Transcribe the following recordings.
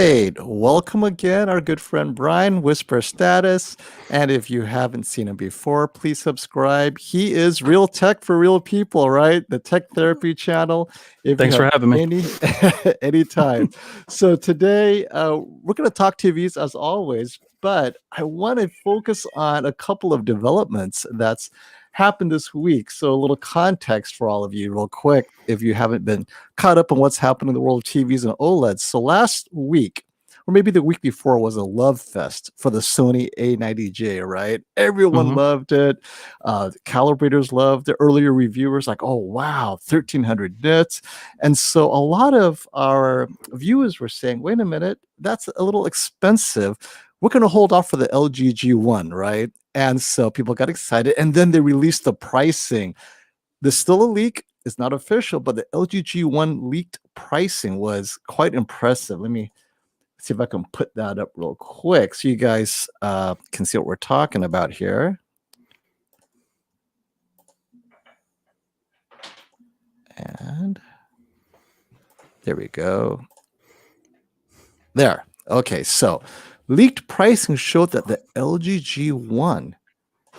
right. Welcome again, our good friend Brian, Whisper Status. And if you haven't seen him before, please subscribe. He is Real Tech for Real People, right? The Tech Therapy channel. If Thanks you for have having me. anytime. So today, we're going to talk TVs as always, but I want to focus on a couple of developments that's happened this week. So a little context for all of you real quick, if you haven't been caught up on what's happened in the world of TVs and OLEDs. So last week, or maybe the week before, was a love fest for the Sony A90J, right? Everyone loved it. The calibrators loved it. Earlier reviewers like, oh, wow, 1300 nits. And so a lot of our viewers were saying, wait a minute, that's a little expensive. We're going to hold off for the LG G1, right? And so people got excited, and then they released the pricing. There's still a leak. It's not official, but the LG G1 leaked pricing was quite impressive. Let me see if I can put that up real quick so you guys can see what we're talking about here. And there we go. There. Okay, so leaked pricing showed that the LG G1,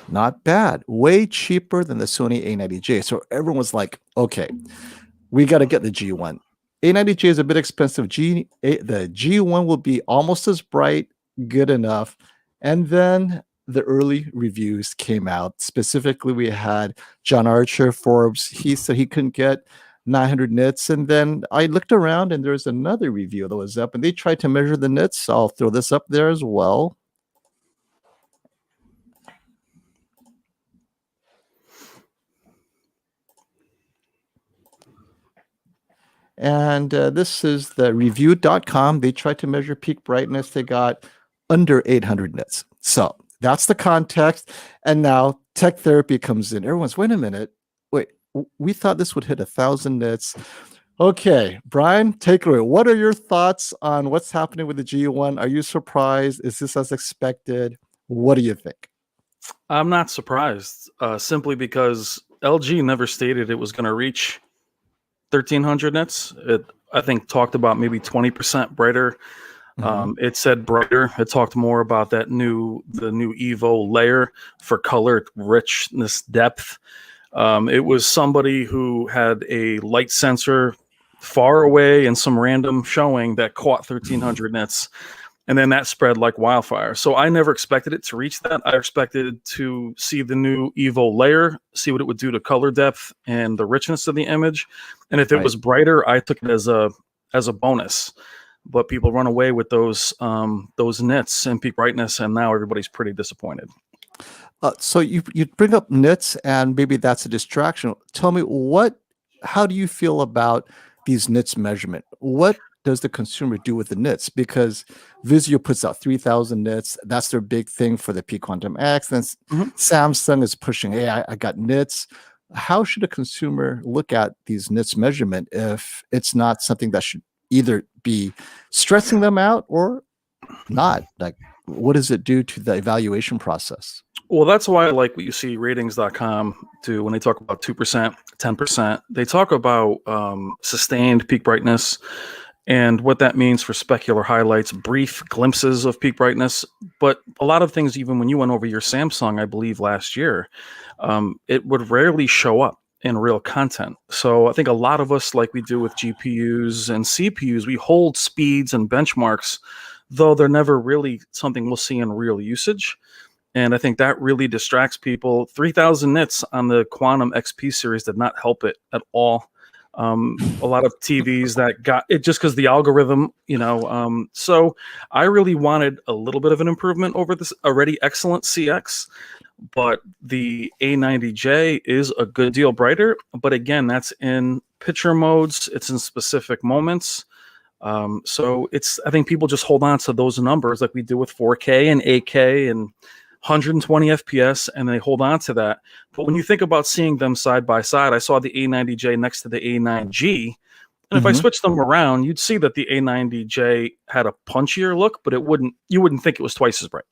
not bad, way cheaper than the Sony A90J. So everyone was like, okay, we got to get the G1. A90J is a bit expensive. The G1 will be almost as bright, good enough. And then the early reviews came out. Specifically, we had John Archer, Forbes. He said he couldn't get 900 nits. And then I looked around and there's another review that was up and they tried to measure the nits. I'll throw this up there as well. And this is the review.com. They tried to measure peak brightness. They got under 800 nits. So that's the context. And now tech therapy comes in. Everyone's, wait a minute. Wait, we thought this would hit 1,000 nits. Okay, Brian, take it away. What are your thoughts on what's happening with the G1? Are you surprised? Is this as expected? What do you think? I'm not surprised, simply because LG never stated it was going to reach 1300 nits. It, I think, talked about maybe 20% brighter. It said brighter. It talked more about the new Evo layer for color richness depth. It was somebody who had a light sensor far away and some random showing that caught 1300 nits. And then that spread like wildfire. So I never expected it to reach that. I expected to see the new Evo layer, see what it would do to color depth and the richness of the image. And if it was brighter, I took it as a bonus. But people run away with those nits and peak brightness, and now everybody's pretty disappointed. So you bring up nits, and maybe that's a distraction. Tell me, how do you feel about these nits measurement? What does the consumer do with the nits? Because Vizio puts out 3,000 nits. That's their big thing for the P Quantum X. Then Samsung is pushing, hey, I got nits. How should a consumer look at these nits measurement if it's not something that should either be stressing them out or not? Like, what does it do to the evaluation process? Well, that's why I like what you see ratings.com do when they talk about 2%, 10%. They talk about sustained peak brightness and what that means for specular highlights, brief glimpses of peak brightness. But a lot of things, even when you went over your Samsung, I believe last year, it would rarely show up in real content. So I think a lot of us, like we do with GPUs and CPUs, we hold speeds and benchmarks, though they're never really something we'll see in real usage. And I think that really distracts people. 3,000 nits on the Quantum XP series did not help it at all. A lot of TVs that got it just because the algorithm, so I really wanted a little bit of an improvement over this already excellent CX, but the A90J is a good deal brighter. But again, that's in picture modes. It's in specific moments. So I think people just hold on to those numbers like we do with 4K and 8K and 120 FPS, and they hold on to that. But when you think about seeing them side by side, I saw the A90J next to the A9G, and if I switched them around, you'd see that the A90J had a punchier look, but you wouldn't think it was twice as bright.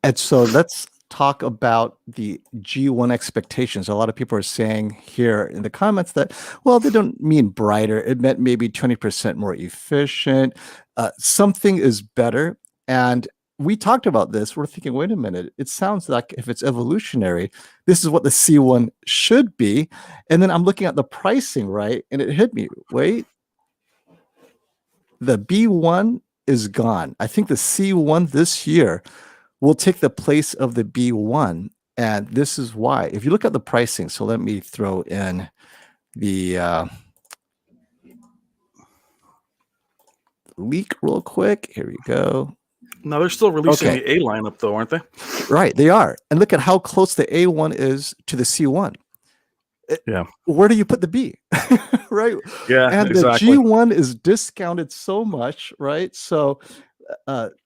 And so let's talk about the G1 expectations. A lot of people are saying here in the comments that, well, they don't mean brighter. It meant maybe 20% more efficient. Something is better. And we talked about this. We're thinking, wait a minute. It sounds like if it's evolutionary, this is what the C1 should be. And then I'm looking at the pricing, right? And it hit me. Wait, the B1 is gone. I think the C1 this year will take the place of the B1. And this is why. If you look at the pricing, so let me throw in the leak real quick. Here we go. No, they're still releasing the A lineup, though, aren't they? Right, they are. And look at how close the A1 is to the C1. Yeah. Where do you put the B? Right? Yeah, and exactly. The G1 is discounted so much, right? So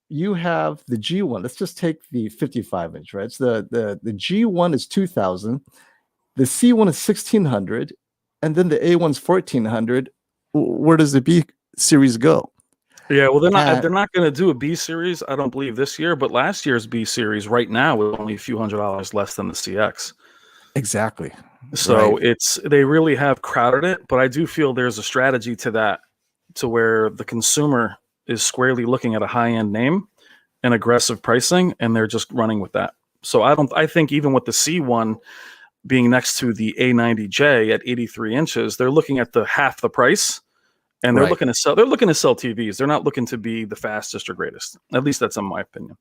you have the G1. Let's just take the 55-inch, right? So the G1 is 2,000. The C1 is 1,600. And then the A1's 1,400. Where does the B series go? Yeah, well, they're not going to do a B series, I don't believe, this year. But last year's B series right now is only a few $100s less than the CX. Exactly. So they really have crowded it. But I do feel there's a strategy to that, to where the consumer is squarely looking at a high-end name and aggressive pricing, and they're just running with that. So I think even with the C1 being next to the A90J at 83 inches, they're looking at the half the price. And they're looking to sell. They're looking to sell TVs. They're not looking to be the fastest or greatest. At least that's in my opinion.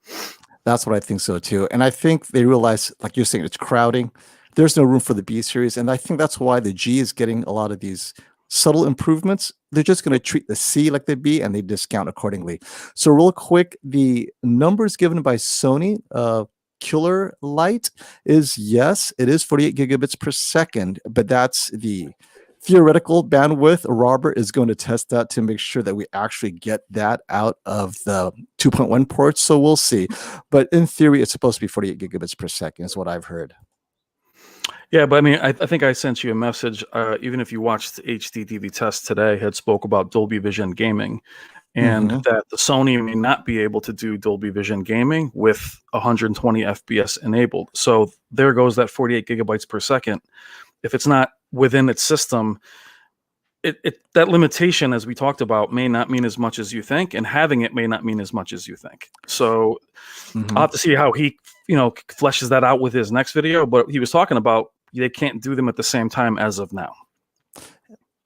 That's what I think so too. And I think they realize, like you're saying, it's crowding. There's no room for the B series, and I think that's why the G is getting a lot of these subtle improvements. They're just going to treat the C like the B, and they discount accordingly. So real quick, the numbers given by Sony QLED is, yes, it is 48 gigabits per second, but that's the theoretical bandwidth. Robert is going to test that to make sure that we actually get that out of the 2.1 ports. So we'll see. But in theory, it's supposed to be 48 gigabits per second is what I've heard. Yeah, but I mean, I think I sent you a message. Even if you watched hdtvtest today, had spoke about Dolby Vision gaming, and that the Sony may not be able to do Dolby Vision gaming with 120 FPS enabled. So there goes that 48 gigabytes per second. If it's not within its system, that limitation, as we talked about, may not mean as much as you think, and having it may not mean as much as you think. So I'll have to see how he, fleshes that out with his next video. But he was talking about they can't do them at the same time as of now.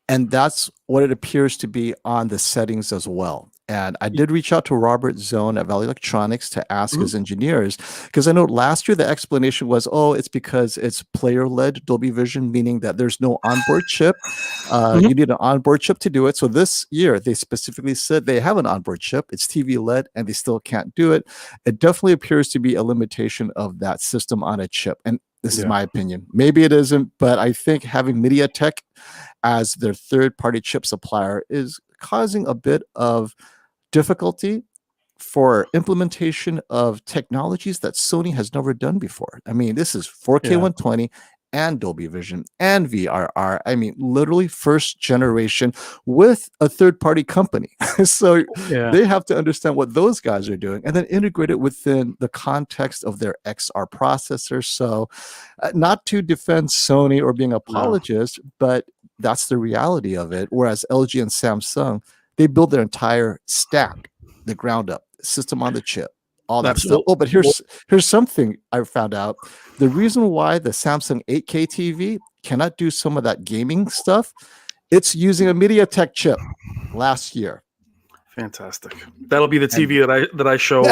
And that's what it appears to be on the settings as well. And I did reach out to Robert Zone at Valley Electronics to ask his engineers, because I know last year the explanation was, it's because it's player-led Dolby Vision, meaning that there's no onboard chip. You need an onboard chip to do it. So this year they specifically said they have an onboard chip. It's TV-led, and they still can't do it. It definitely appears to be a limitation of that system on a chip. And this is my opinion. Maybe it isn't, but I think having MediaTek as their third-party chip supplier is causing a bit of difficulty for implementation of technologies that Sony has never done before. I mean, this is 4K 120 and Dolby Vision and VRR. I mean, literally first generation with a third-party company. So they have to understand what those guys are doing and then integrate it within the context of their XR processor. So not to defend Sony or being an apologist, but that's the reality of it. Whereas LG and Samsung, they build their entire stack, the ground up, system on the chip, all that stuff. Oh, but here's something I found out. The reason why the Samsung 8K TV cannot do some of that gaming stuff, it's using a MediaTek chip last year. Fantastic. That'll be the TV that I show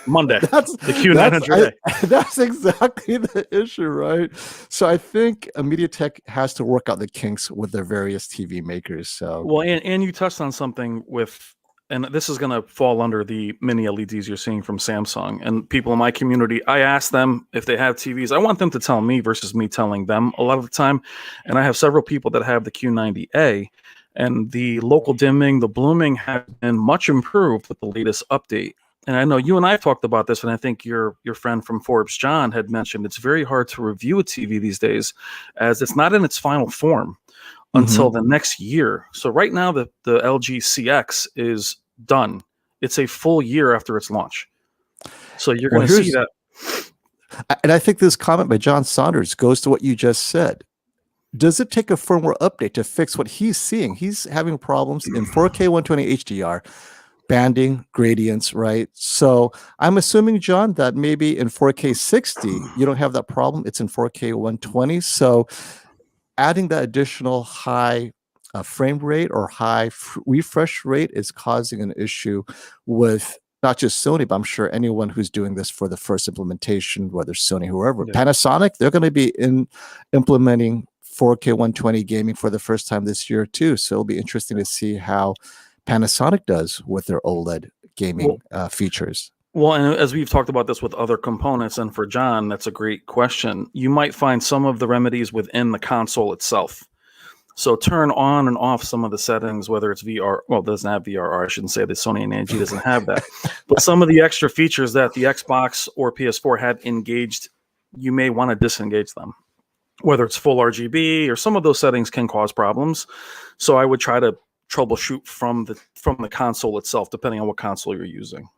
Monday. The Q900J. That's exactly the issue, right? So I think MediaTek has to work out the kinks with their various TV makers. So well, and you touched on something with, and this is going to fall under the mini LEDs you're seeing from Samsung. And people in my community, I ask them if they have TVs. I want them to tell me versus me telling them a lot of the time. And I have several people that have the Q90A. And the local dimming, the blooming has been much improved with the latest update. And I know you and I talked about this, and I think your friend from Forbes, John, had mentioned it's very hard to review a TV these days, as it's not in its final form until the next year. So right now, the LG CX is done. It's a full year after its launch. So you're going to see that. And I think this comment by John Saunders goes to what you just said. Does it take a firmware update to fix what he's seeing? He's having problems in 4K 120 HDR, banding, gradients, right? So I'm assuming, John, that maybe in 4K 60, you don't have that problem. It's in 4K 120. So adding that additional high frame rate or high refresh rate is causing an issue with not just Sony, but I'm sure anyone who's doing this for the first implementation, whether Sony, whoever, Panasonic, they're going to be implementing 4K 120 gaming for the first time this year too. So it'll be interesting to see how Panasonic does with their OLED gaming features. Well, and as we've talked about this with other components, and for John, that's a great question. You might find some of the remedies within the console itself. So turn on and off some of the settings, whether it's VR, well, it doesn't have VRR. I shouldn't say the Sony A90J doesn't have that. But some of the extra features that the Xbox or PS4 had engaged, you may want to disengage them. Whether it's full RGB or some of those settings can cause problems. So I would try to troubleshoot from the console itself, depending on what console you're using.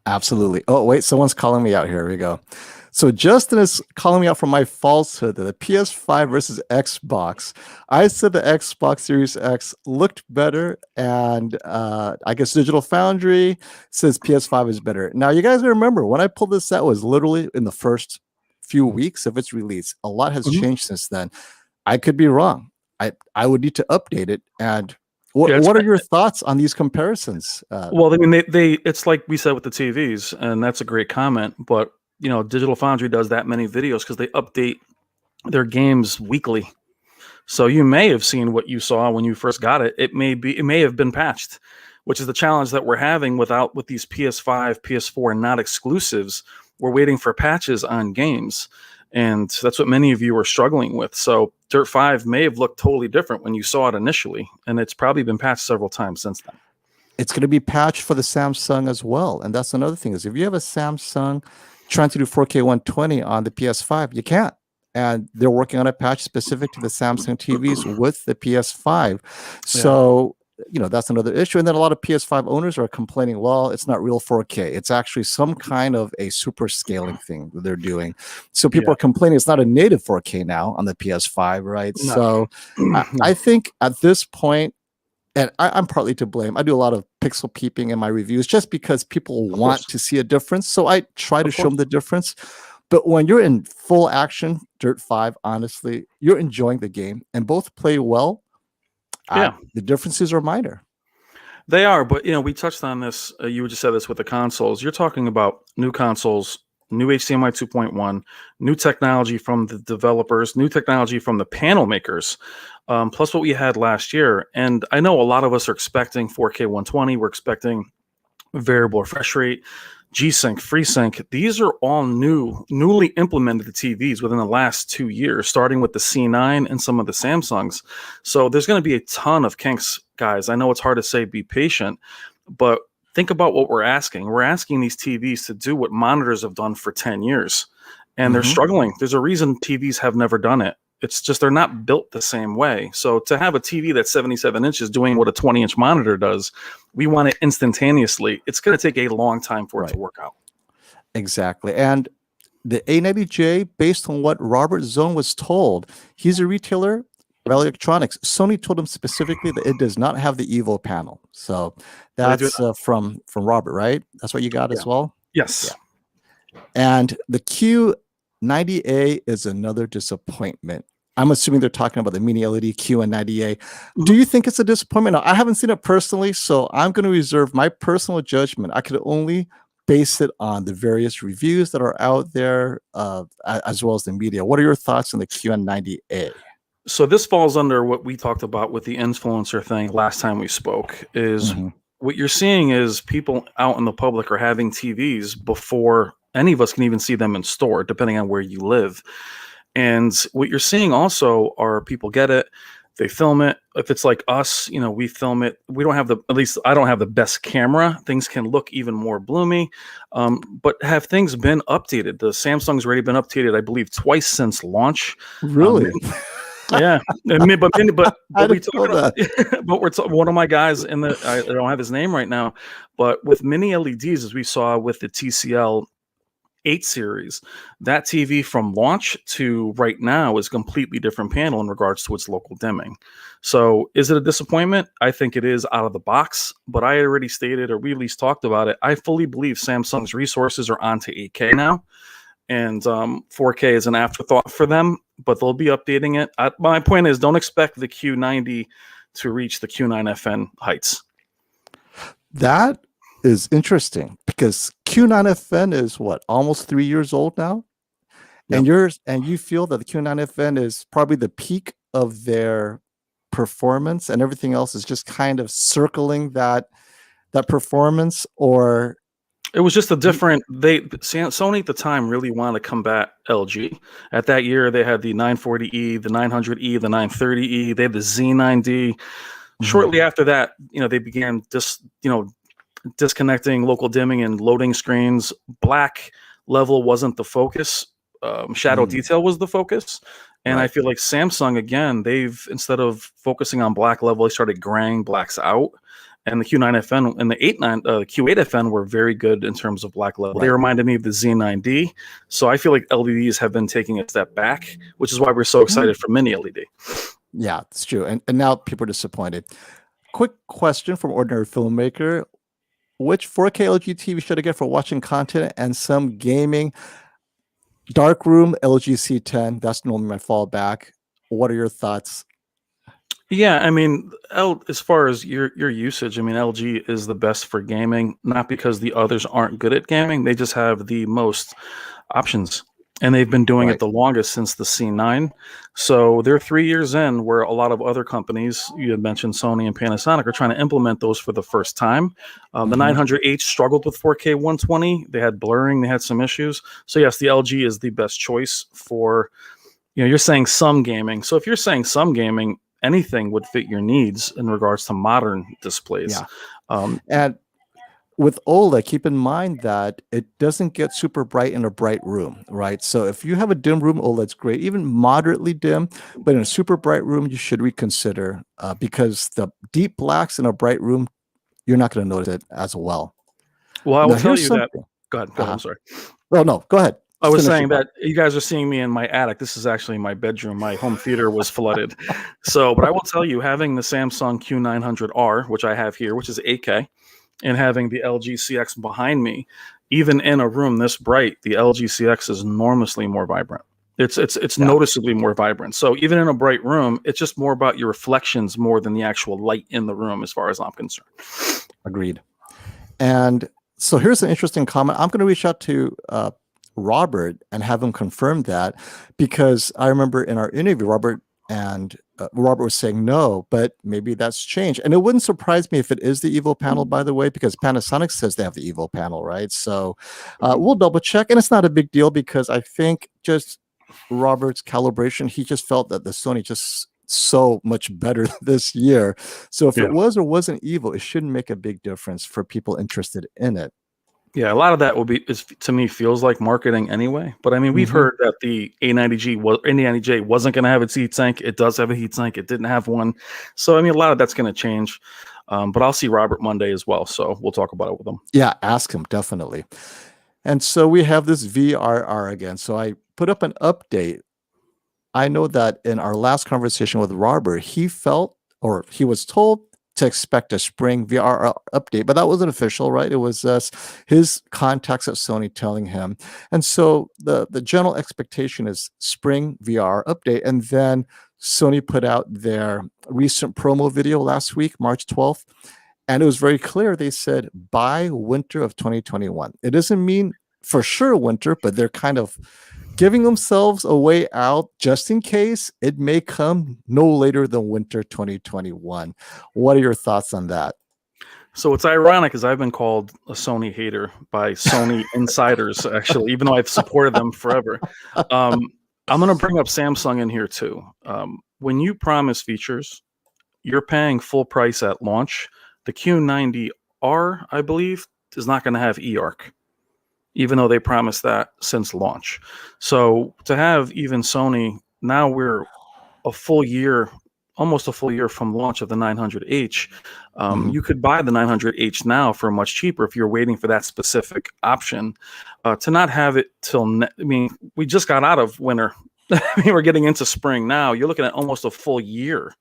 Absolutely. Oh, wait, someone's calling me out here. Here we go. So Justin is calling me out for my falsehood that the PS5 versus Xbox. I said the Xbox Series X looked better, and I guess Digital Foundry says PS5 is better. Now, you guys remember, when I pulled this out, it was literally in the first few weeks of its release. A lot has changed since then. I could be wrong. I would need to update it. And what are your thoughts on these comparisons? Well, I mean, it's like we said with the TVs, and that's a great comment. But you know, Digital Foundry does that many videos because they update their games weekly. So you may have seen what you saw when you first got it. It may have been patched, which is the challenge that we're having with these PS5, PS4 not exclusives. We're waiting for patches on games. And that's what many of you are struggling with. So Dirt 5 may have looked totally different when you saw it initially, and it's probably been patched several times since then. It's going to be patched for the Samsung as well. And that's another thing, is if you have a Samsung trying to do 4K 120 on the PS5, you can't. And they're working on a patch specific to the Samsung TVs with the PS5. So, you know, that's another issue. And then a lot of PS5 owners are complaining, well, it's not real 4K. It's actually some kind of a super scaling thing that they're doing. So people are complaining it's not a native 4K now on the PS5, right? No. So I think at this point, and I'm partly to blame. I do a lot of pixel peeping in my reviews just because people want to see a difference. So I try to show them the difference. But when you're in full action, Dirt 5, honestly, you're enjoying the game and both play well. The differences are minor. They are, but you know, we touched on this. You just said this with the consoles. You're talking about new consoles, new HDMI 2.1, new technology from the developers, new technology from the panel makers, plus what we had last year. And I know a lot of us are expecting 4K 120. We're expecting variable refresh rate, G-Sync, FreeSync. These are all newly implemented TVs within the last 2 years, starting with the C9 and some of the Samsungs. So there's going to be a ton of kinks, guys. I know it's hard to say be patient, but think about what we're asking. We're asking these TVs to do what monitors have done for 10 years, and they're struggling. There's a reason TVs have never done it. It's just they're not built the same way. So to have a TV that's 77 inches doing what a 20-inch monitor does, we want it instantaneously. It's going to take a long time for it to work out. Exactly. And the A90J, based on what Robert Zone was told, he's a retailer of electronics. Sony told him specifically that it does not have the Evo panel. So that's from Robert, right? That's what you got as well? Yes. Yeah. And the Q90A is another disappointment. I'm assuming they're talking about the mini LED Q90A. Do you think it's a disappointment? Now, I haven't seen it personally, so I'm going to reserve my personal judgment. I could only base it on the various reviews that are out there, as well as the media. What are your thoughts on the Q90A? So this falls under what we talked about with the influencer thing last time we spoke, is what you're seeing is people out in the public are having TVs before any of us can even see them in store, depending on where you live. And what you're seeing also are people get it, they film it. If it's like us, you know, we film it. We don't have at least I don't have the best camera. Things can look even more bloomy. But have things been updated? The Samsung's already been updated, I believe, twice since launch. Really? Yeah. But we talk about, but one of my guys I don't have his name right now, but with mini LEDs, as we saw with the TCL 8 series, that TV from launch to right now is a completely different panel in regards to its local dimming. So is it a disappointment? I think it is out of the box, but I already stated, or we at least talked about it, I fully believe Samsung's resources are onto 8K now, and 4K is an afterthought for them, but they'll be updating it. My point is, don't expect the Q90 to reach the Q9FN heights. That is interesting because Q9FN is what, almost 3 years old now? Yep. And you feel that the Q9FN is probably the peak of their performance and everything else is just kind of circling that performance, or it was just a different. Sony at the time really wanted to combat LG. At that year, they had the 940E, the 900E, the 930E. They had the Z9D. Shortly after that, they began just disconnecting local dimming and loading screens. Black level wasn't the focus. Shadow detail was the focus. And Right. I feel like Samsung, again, they've, instead of focusing on black level, they started graying blacks out. And the Q9FN and the Q8FN were very good in terms of black level. Right. They reminded me of the Z9D. So I feel like LEDs have been taking a step back, which is why we're so excited for mini LED. Yeah, it's true. And now people are disappointed. Quick question from ordinary filmmaker. Which 4K LG TV should I get for watching content and some gaming? Darkroom, LG C10. That's normally my fallback. What are your thoughts? Yeah, I mean, as far as your usage, I mean, LG is the best for gaming, not because the others aren't good at gaming. They just have the most options, and they've been doing it the longest since the C9. So they're 3 years in, where a lot of other companies, you had mentioned Sony and Panasonic, are trying to implement those for the first time. The 900H struggled with 4K 120. They had blurring. They had some issues. So yes, the LG is the best choice for, you're saying some gaming. So if you're saying some gaming, anything would fit your needs in regards to modern displays. Yeah. And with OLED, keep in mind that it doesn't get super bright in a bright room, right? So if you have a dim room, OLED's great, even moderately dim, but in a super bright room, you should reconsider because the deep blacks in a bright room, you're not going to notice it as well. Well, I will tell you that. Go ahead. I'm sorry. Oh, no, go ahead. I was saying that you guys are seeing me in my attic. This is actually my bedroom. My home theater was flooded. But I will tell you, having the Samsung Q900R, which I have here, which is 8K, and having the LG CX behind me, even in a room this bright, the LG CX is enormously more vibrant. It's noticeably more vibrant. So even in a bright room, it's just more about your reflections more than the actual light in the room, as far as I'm concerned. Agreed. And so here's an interesting comment. I'm going to reach out to Robert and have him confirm that, because I remember in our interview, Robert was saying no, but maybe that's changed. And it wouldn't surprise me if it is the Evo panel, by the way, because Panasonic says they have the Evo panel, right? So we'll double check. And it's not a big deal because I think just Robert's calibration, he just felt that the Sony just so much better this year. So if it was or wasn't Evo, it shouldn't make a big difference for people interested in it. Yeah, a lot of that will be, to me, feels like marketing anyway. But I mean, we've heard that the A90J wasn't going to have its heat sink. It does have a heat sink. It didn't have one. So I mean, a lot of that's going to change. But I'll see Robert Monday as well, so we'll talk about it with him. Yeah, ask him, definitely. And so we have this VRR again. So I put up an update. I know that in our last conversation with Robert, he felt, or he was told, to expect a spring VRR update, but that wasn't official, right? It was his contacts at Sony telling him. And so the general expectation is spring VRR update. And then Sony put out their recent promo video last week, March 12th. And it was very clear. They said by winter of 2021. It doesn't mean for sure winter, but they're kind of giving themselves a way out just in case. It may come no later than winter 2021. What are your thoughts on that? So what's ironic is I've been called a Sony hater by Sony insiders, actually, even though I've supported them forever. I'm going to bring up Samsung in here too. When you promise features, you're paying full price at launch. The Q90R, I believe, is not going to have eARC, even though they promised that since launch. So to have even Sony, now we're a full year, almost a full year from launch of the 900H. You could buy the 900H now for much cheaper if you're waiting for that specific option. To not have it till, I mean, we just got out of winter. I mean, we're getting into spring now. You're looking at almost a full year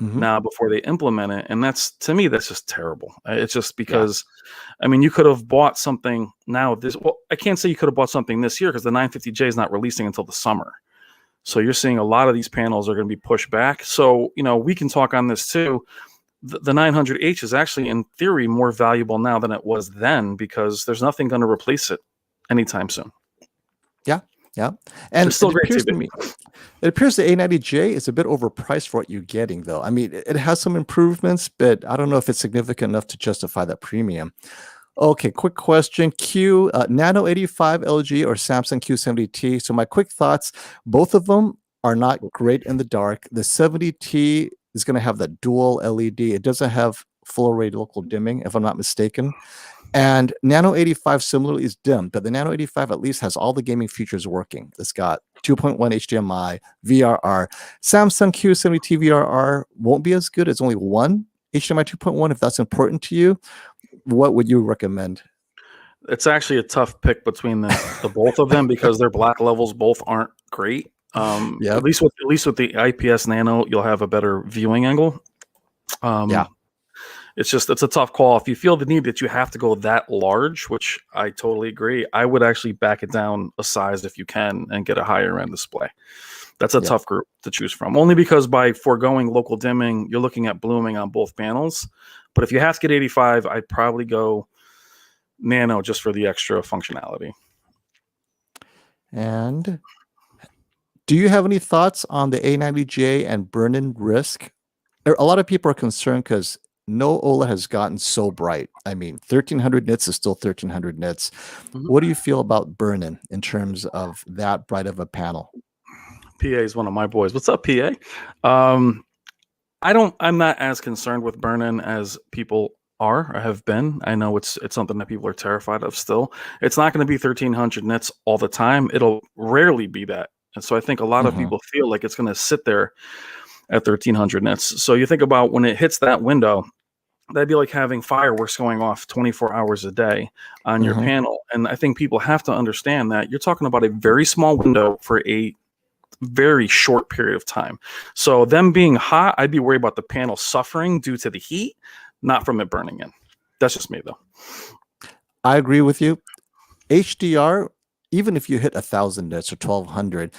now before they implement it. And that's, to me, that's just terrible. It's just because, I mean, you could have bought something now. Well, I can't say you could have bought something this year because the 950J is not releasing until the summer. So you're seeing a lot of these panels are going to be pushed back. So, you know, we can talk on this too. The 900H is actually, in theory, more valuable now than it was then because there's nothing going to replace it anytime soon. Yeah. And it's still it great appears TV. to me, it appears the A90J is a bit overpriced for what you're getting, though. I mean, it has some improvements, but I don't know if it's significant enough to justify that premium. Okay, quick question. Nano 85 LG or Samsung Q70T. So my quick thoughts, both of them are not great in the dark. The 70T is going to have the dual LED. It doesn't have full array local dimming, if I'm not mistaken. And Nano 85 similarly is dim, but the Nano 85 at least has all the gaming features working. It's got 2.1 HDMI, VRR. Samsung Q70T VRR won't be as good. It's only one HDMI 2.1. If that's important to you, what would you recommend? It's actually a tough pick between the both of them because their black levels both aren't great. At least with the IPS Nano, you'll have a better viewing angle. It's a tough call. If you feel the need that you have to go that large, which I totally agree, I would actually back it down a size if you can and get a higher end display. That's a tough group to choose from. Only because by foregoing local dimming, you're looking at blooming on both panels. But if you have to get 85, I'd probably go Nano just for the extra functionality. And do you have any thoughts on the A90J and burn-in risk? A lot of people are concerned because no OLED has gotten so bright. I mean, 1300 nits is still 1300 nits. What do you feel about burn-in in terms of that bright of a panel? PA is one of my boys. What's up, PA? I'm not as concerned with burn-in as people are or have been. I know it's something that people are terrified of still. It's not going to be 1300 nits all the time. It'll rarely be that. And so I think a lot of people feel like it's going to sit there at 1300 nits. So you think about when it hits that window, that'd be like having fireworks going off 24 hours a day on your panel. And I think people have to understand that you're talking about a very small window for a very short period of time. So them being hot, I'd be worried about the panel suffering due to the heat, not from it burning in. That's just me, though. I agree with you. HDR, even if you hit 1000 nits or 1200,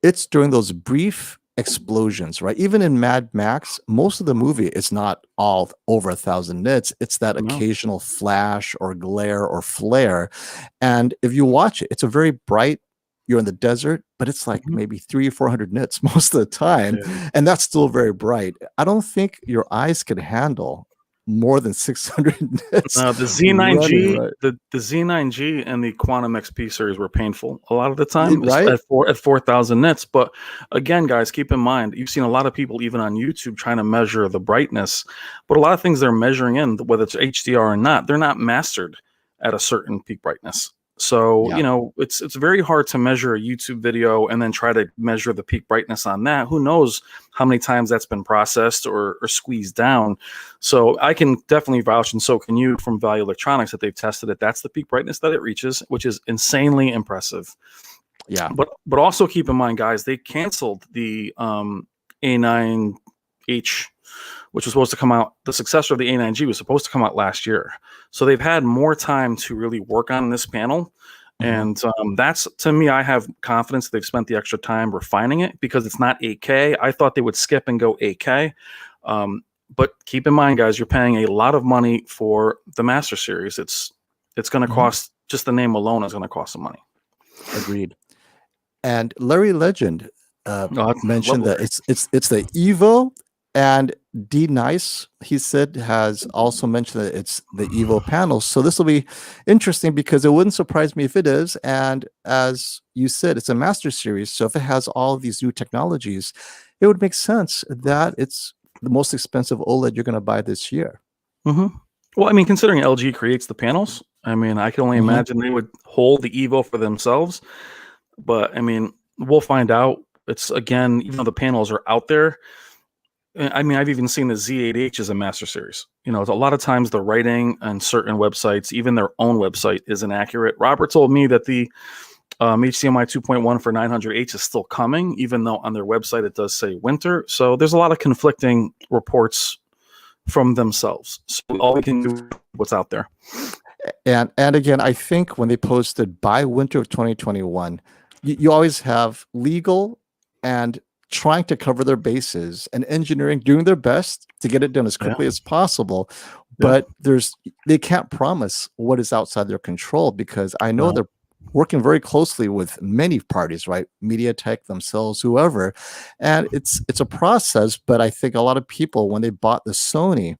it's during those brief explosions, right? Even in Mad Max, most of the movie is not all over 1000 nits. It's that occasional flash or glare or flare. And if you watch it, it's a very bright, you're in the desert, but it's like maybe 300 or 400 nits most of the time. And that's still very bright. I don't think your eyes could handle more than 600 nits. The Z9G, the Z9G and the Quantum XP series were painful a lot of the time, right? At 4000 nits. But again, guys, keep in mind, you've seen a lot of people even on YouTube trying to measure the brightness, but a lot of things they're measuring in, whether it's HDR or not, they're not mastered at a certain peak brightness. So, you know, it's very hard to measure a YouTube video and then try to measure the peak brightness on that. Who knows how many times that's been processed or squeezed down. So I can definitely vouch, and so can you, from Value Electronics, that they've tested it. That's the peak brightness that it reaches, which is insanely impressive. Yeah. But also keep in mind, guys, they canceled the A9H, which was supposed to come out. The successor of the A9G was supposed to come out last year. So they've had more time to really work on this panel. And that's, to me, I have confidence they've spent the extra time refining it because it's not 8K. I thought they would skip and go 8K. But keep in mind, guys, you're paying a lot of money for the Master Series. It's going to cost, just the name alone is going to cost some money. Agreed. And Larry Legend mentioned that it's the Evo. And D Nice, he said, has also mentioned that it's the Evo panel. So this will be interesting because it wouldn't surprise me if it is. And as you said, it's a Master Series. So if it has all of these new technologies, it would make sense that it's the most expensive OLED you're going to buy this year. Well, I mean, considering LG creates the panels, I mean, I can only imagine they would hold the Evo for themselves. But I mean, we'll find out. It's, again, even though the panels are out there, I mean, I've even seen the Z8H as a master series. You know, a lot of times the writing on certain websites, even their own website, is inaccurate. Robert told me that the HDMI 2.1 for 900H is still coming, even though on their website it does say winter. So there's a lot of conflicting reports from themselves. So all we can do is what's out there. And again, I think when they posted by winter of 2021, you always have legal and trying to cover their bases and engineering doing their best to get it done as quickly as possible. But they can't promise what is outside their control, because I know they're working very closely with many parties, right? MediaTek themselves, whoever. And it's a process, but I think a lot of people, when they bought the Sony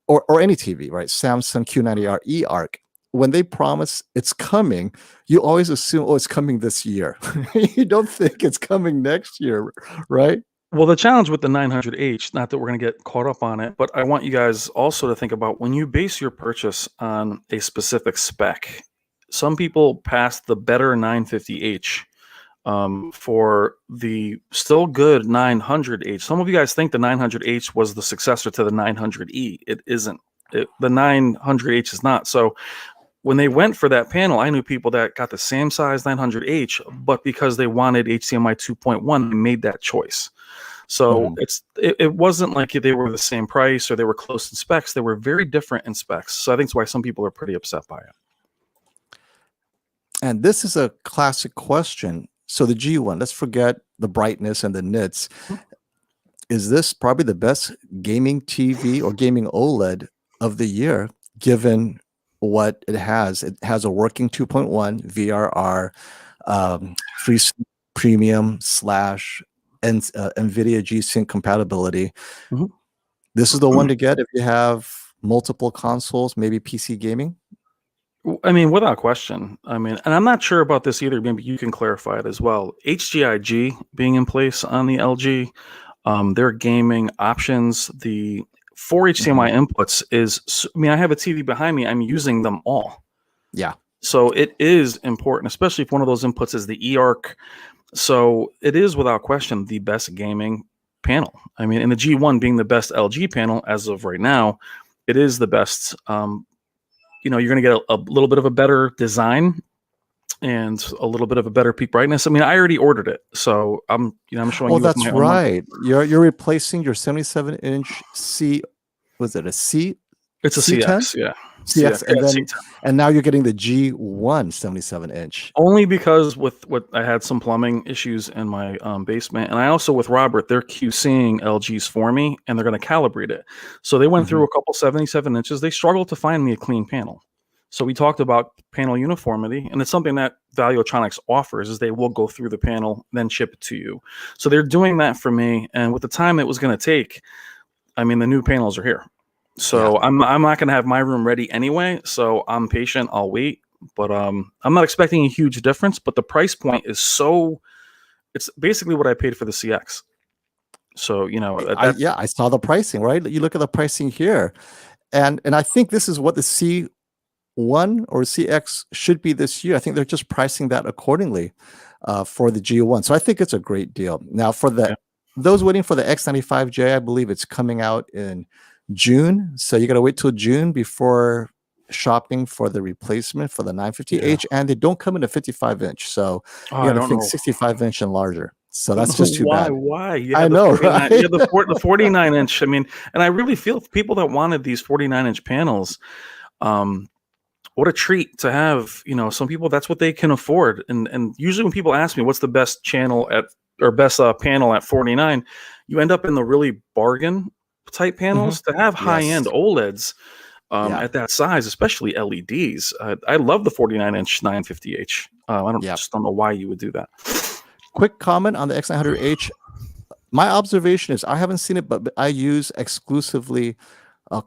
or any TV, right? Samsung Q90R eArc, when they promise it's coming, you always assume, oh, it's coming this year. You don't think it's coming next year, right? Well, the challenge with the 900H, not that we're going to get caught up on it, but I want you guys also to think about when you base your purchase on a specific spec. Some people pass the better 950H for the still good 900H. Some of you guys think the 900H was the successor to the 900E. It isn't. The 900H is not. So when they went for that panel, I knew people that got the same size 900H, but because they wanted HDMI 2.1, they made that choice. So it wasn't like they were the same price or they were close in specs. They were very different in specs. So I think that's why some people are pretty upset by it. And this is a classic question. So the G1, let's forget the brightness and the nits. Is this probably the best gaming TV or gaming OLED of the year, given what it has? It has a working 2.1 VRR, FreeSync Premium / NVIDIA G-Sync compatibility. This is the one to get if you have multiple consoles, maybe PC gaming. I mean, without question. I mean, and I'm not sure about this either. Maybe you can clarify it as well. HDIG being in place on the LG, their gaming options, the 4 HDMI inputs is, I mean, I have a TV behind me. I'm using them all. Yeah. So it is important, especially if one of those inputs is the eArc. So it is without question the best gaming panel. I mean, and the G1 being the best LG panel as of right now, it is the best. You know, you're going to get a little bit of a better design and a little bit of a better peak brightness. I mean, I already ordered it, so I'm showing you. Oh, that's right. You're replacing your 77-inch C. Was it a C? It's a C10? CX, yeah. CX, and now you're getting the G1 77-inch. Only because with what I had some plumbing issues in my basement, and I also with Robert, they're QCing LGs for me, and they're going to calibrate it. So they went through a couple 77 inches. They struggled to find me a clean panel. So we talked about panel uniformity, and it's something that Valiotronics offers, is they will go through the panel, then ship it to you. So they're doing that for me, and with the time it was going to take, I mean, the new panels are here. So I'm not going to have my room ready anyway. So I'm patient. I'll wait. But I'm not expecting a huge difference. But the price point is it's basically what I paid for the CX. So, you know. I saw the pricing, right? You look at the pricing here. And I think this is what the C1 or CX should be this year. I think they're just pricing that accordingly for the G1. So I think it's a great deal. Now, for those waiting for the X95J, I believe it's coming out in June. So you got to wait till June before shopping for the replacement for the 950H. And they don't come in a 55-inch. So you got to think 65-inch and larger. So that's just too bad. Why? I know, right? You have the 49-inch. I mean, and I really feel people that wanted these 49-inch panels, what a treat to have. You know, some people, that's what they can afford. And usually when people ask me what's the best channel best panel at 49, you end up in the really bargain type panels. To have high-end OLEDs at that size, especially LEDs. I love the 49-inch 950H. I just don't know why you would do that. Quick comment on the X900H. My observation is, I haven't seen it, but I use exclusively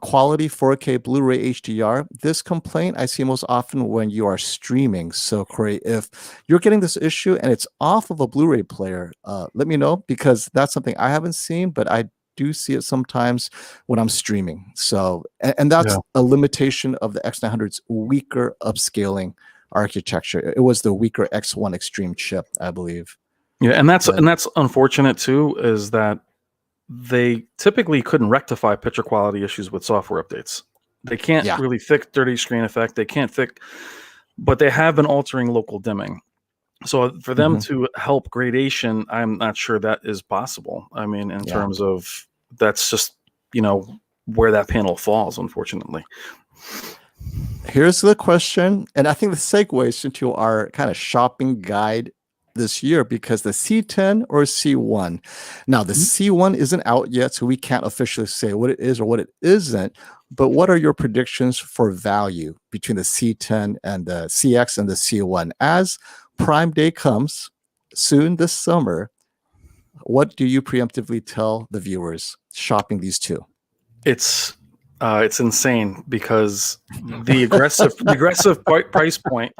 quality 4K Blu-ray HDR. This complaint I see most often when you are streaming. So Corey, if you're getting this issue and it's off of a Blu-ray player, let me know, because that's something I haven't seen, but I do see it sometimes when I'm streaming. So, and that's a limitation of the X900's weaker upscaling architecture. It was the weaker X1 Extreme chip, I believe. Yeah, and that's unfortunate too, is that they typically couldn't rectify picture quality issues with software updates. They can't Yeah. really fix dirty screen effect. They can't fix, but they have been altering local dimming. So for them to help gradation, I'm not sure that is possible. I mean, in terms of that's just, where that panel falls, unfortunately. Here's the question, and I think the segues into our kind of shopping guide this year, because the C10 or C1. Now, the C1 isn't out yet, so we can't officially say what it is or what it isn't, but what are your predictions for value between the C10 and the CX and the C1? As Prime Day comes soon this summer, what do you preemptively tell the viewers shopping these two? It's insane because the aggressive price point.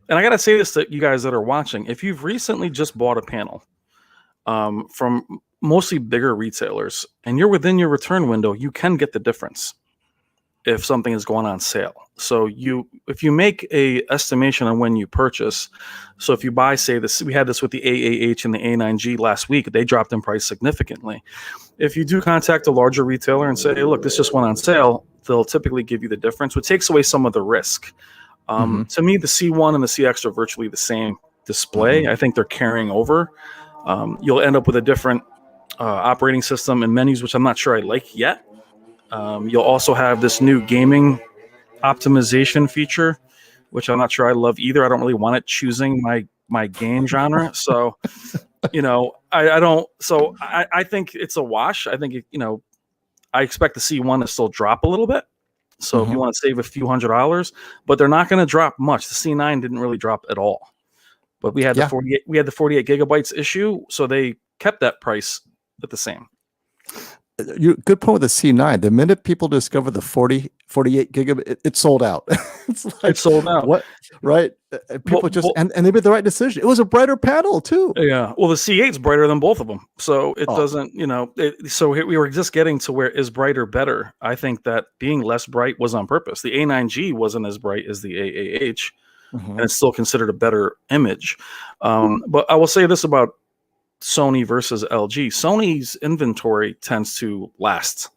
And I got to say this to you guys that are watching. If you've recently just bought a panel from mostly bigger retailers and you're within your return window, you can get the difference if something is going on sale. So if you make a estimation on when you purchase, so if you buy, say this, we had this with the A8H and the A9J last week, they dropped in price significantly. If you do contact a larger retailer and say, hey, look, this just went on sale, they'll typically give you the difference, which takes away some of the risk. To me, the C1 and the CX are virtually the same display. I think they're carrying over. You'll end up with a different operating system and menus, which I'm not sure I like yet. You'll also have this new gaming optimization feature, which I'm not sure I love either. I don't really want it choosing my game genre. So, I don't. So I think it's a wash. I think, I expect the C1 to still drop a little bit. So if you want to save a few $100s, but they're not going to drop much. The C9 didn't really drop at all. But we had the 48 gigabytes issue, so they kept that price at the same. Good point with the C9. The minute people discover the 48 gigabit, it sold out. It's sold out. What? Right? People and they made the right decision. It was a brighter panel too. Yeah. Well, the C8's brighter than both of them, so it doesn't. So we were just getting to where is brighter better. I think that being less bright was on purpose. The A9J wasn't as bright as the A8H, and it's still considered a better image. But I will say this about Sony versus LG. Sony's inventory tends to last.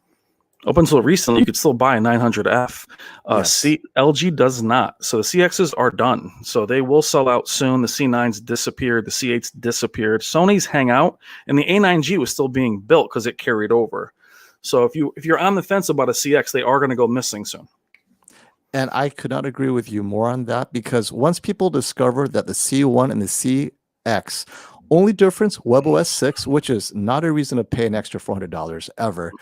Up until recently, you could still buy a 900F. LG does not. So the CXs are done. So they will sell out soon. The C9s disappeared. The C8s disappeared. Sony's hang out, and the A9J was still being built because it carried over. So if you're on the fence about a CX, they are going to go missing soon. And I could not agree with you more on that, because once people discover that the C1 and the CX only difference, WebOS 6, which is not a reason to pay an extra $400 ever.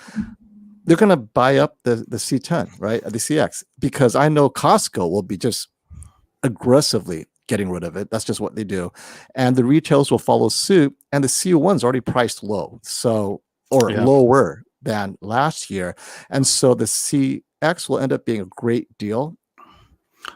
They're going to buy up the C10, right? The CX, because I know Costco will be just aggressively getting rid of it. That's just what they do. And the retailers will follow suit. And the C1's already priced low, lower than last year. And so the CX will end up being a great deal.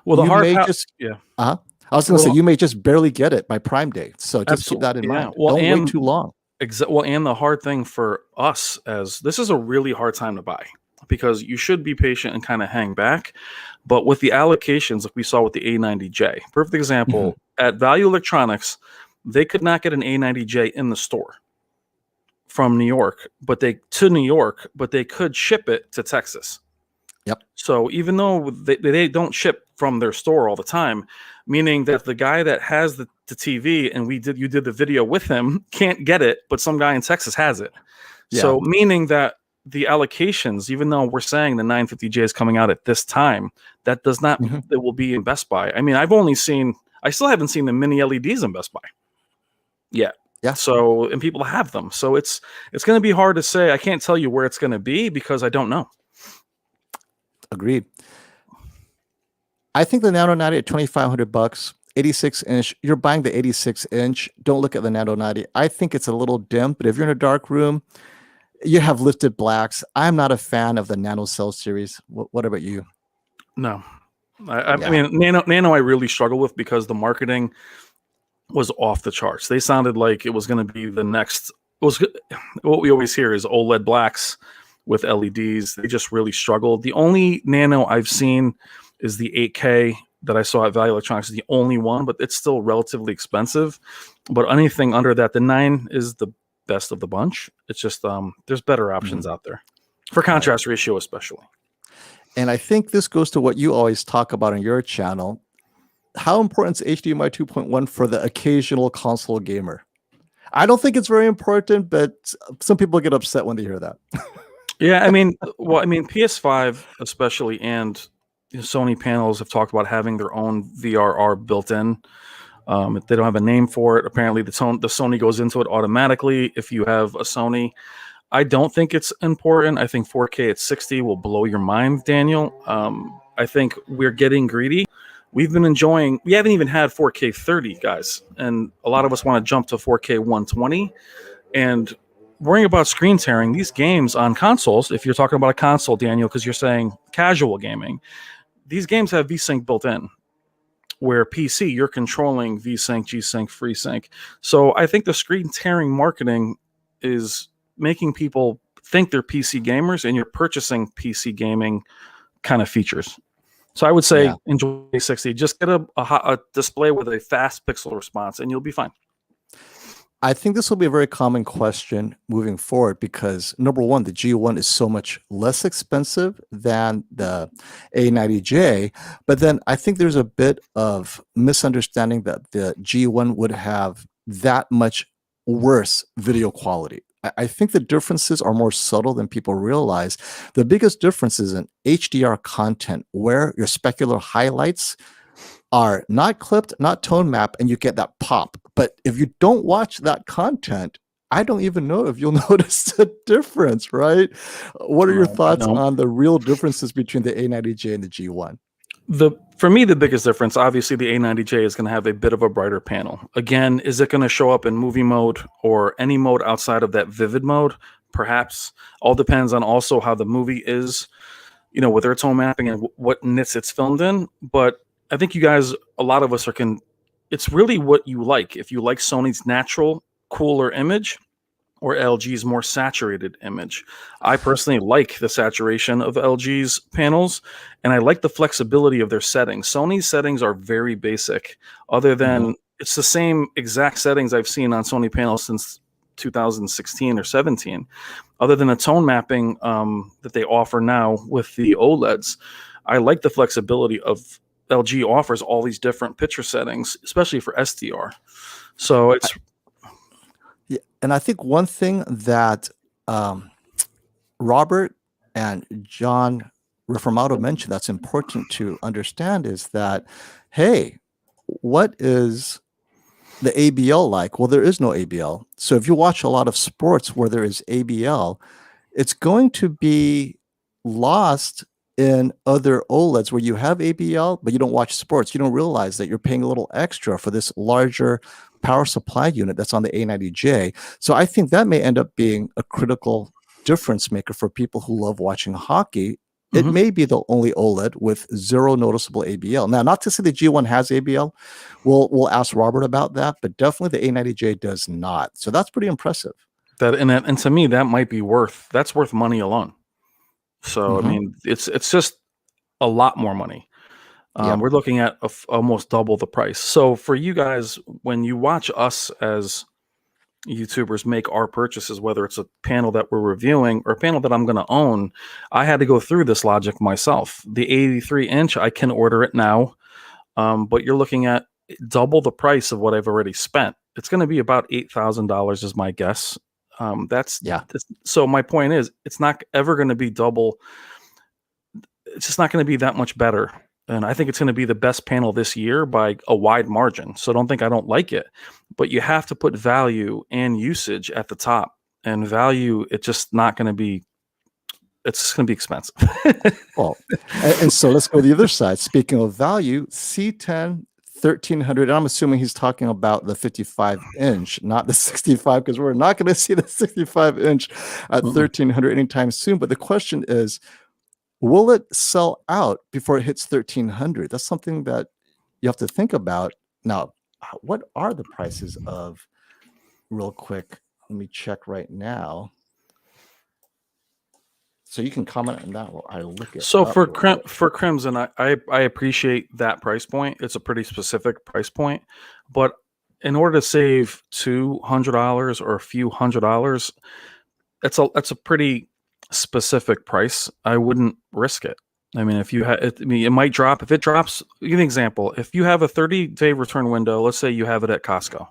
Well, I was going to say, you may just barely get it by Prime Day. So just keep that in mind. Well, don't wait too long. And the hard thing for us, as this is a really hard time to buy, because you should be patient and kind of hang back. But with the allocations, like we saw with the A90J, perfect example, at Value Electronics, they could not get an A90J in the store from New York, but they could ship it to Texas. Yep. So even though they don't ship from their store all the time, meaning that the guy that has the TV and you did the video with him can't get it, but some guy in Texas has it. Yeah. So meaning that the allocations, even though we're saying the 950J is coming out at this time, that does not mean it will be in Best Buy. I mean, I still haven't seen the mini LEDs in Best Buy yet. Yeah. So, and people have them. So it's going to be hard to say. I can't tell you where it's going to be because I don't know. Agreed. I think the Nano 90 at $2,500, 86-inch. You're buying the 86-inch. Don't look at the Nano 90. I think it's a little dim, but if you're in a dark room, you have lifted blacks. I'm not a fan of the Nano Cell series. What about you? No, I mean Nano. I really struggle with because the marketing was off the charts. They sounded like it was going to be the next. What we always hear is OLED blacks with LEDs. They just really struggled. The only Nano I've seen is the 8K that I saw at Value Electronics. Is the only one, but it's still relatively expensive. But anything under that, the 9 is the best of the bunch. It's just there's better options out there for contrast ratio, especially. And I think this goes to what you always talk about on your channel. How important is HDMI 2.1 for the occasional console gamer? I don't think it's very important, but some people get upset when they hear that. Yeah, I mean, PS5 especially, and Sony panels have talked about having their own VRR built in. If they don't have a name for it, apparently the Sony goes into it automatically if you have a Sony. I don't think it's important. I think 4K at 60 will blow your mind, Daniel. I think we're getting greedy. We haven't even had 4K 30, guys. And a lot of us want to jump to 4K 120. And worrying about screen tearing, these games on consoles, if you're talking about a console, Daniel, because you're saying casual gaming, these games have VSync built in. Where PC, you're controlling VSync, G-Sync, FreeSync. So I think the screen tearing marketing is making people think they're PC gamers, and you're purchasing PC gaming kind of features. So I would say enjoy 60. Just get a display with a fast pixel response, and you'll be fine. I think this will be a very common question moving forward because, number one, the G1 is so much less expensive than the A90J. But then I think there's a bit of misunderstanding that the G1 would have that much worse video quality. I think the differences are more subtle than people realize. The biggest difference is in HDR content, where your specular highlights are not clipped, not tone map, and you get that pop. But if you don't watch that content, I don't even know if you'll notice the difference, right? What are your thoughts on the real differences between the A90J and the G1? For me, the biggest difference, obviously, the A90J is going to have a bit of a brighter panel. Again, is it going to show up in movie mode or any mode outside of that vivid mode? Perhaps. All depends on also how the movie is, whether it's tone mapping and what nits it's filmed in. But I think you guys, a lot of us it's really what you like. If you like Sony's natural, cooler image or LG's more saturated image. I personally like the saturation of LG's panels, and I like the flexibility of their settings. Sony's settings are very basic, other than it's the same exact settings I've seen on Sony panels since 2016 or 17, other than the tone mapping that they offer now with the OLEDs. I like the flexibility of LG offers all these different picture settings, especially for SDR. So it's and I think one thing that Robert and John Reformato mentioned that's important to understand is that, hey, what is the ABL like? Well, there is no ABL. So if you watch a lot of sports where there is ABL, it's going to be lost in other OLEDs where you have ABL, but you don't watch sports. You don't realize that you're paying a little extra for this larger power supply unit that's on the A90J. So I think that may end up being a critical difference maker for people who love watching hockey. It may be the only OLED with zero noticeable ABL. Now, not to say the G1 has ABL. We'll ask Robert about that, but definitely the A90J does not. So that's pretty impressive. And to me, that might be worth money alone. So I mean, it's just a lot more money. We're looking at almost double the price. So for you guys, when you watch us as YouTubers make our purchases, whether it's a panel that we're reviewing or a panel that I'm going to own, I had to go through this logic myself. The 83-inch, I can order it now, but you're looking at double the price of what I've already spent. It's going to be about $8,000 is my guess. So my point is, it's not ever going to be double. It's just not going to be that much better. And I think it's going to be the best panel this year by a wide margin. So don't think I don't like it, but you have to put value and usage at the top. And value, it's just not going to be. It's just going to be expensive. Well, and so let's go to the other side. Speaking of value, C10 1300, and I'm assuming he's talking about the 55-inch, not the 65, because we're not going to see the 65-inch at 1300 anytime soon. But the question is, will it sell out before it hits 1300? That's something that you have to think about. Now, what are the prices of, real quick, let me check right now. So you can comment on that while I look at. So for Crimson, I appreciate that price point. It's a pretty specific price point, but in order to save $200 or a few $100, that's a pretty specific price. I wouldn't risk it. I mean, if you had, I mean, it might drop. If it drops, give you an example. If you have a 30-day return window, let's say you have it at Costco,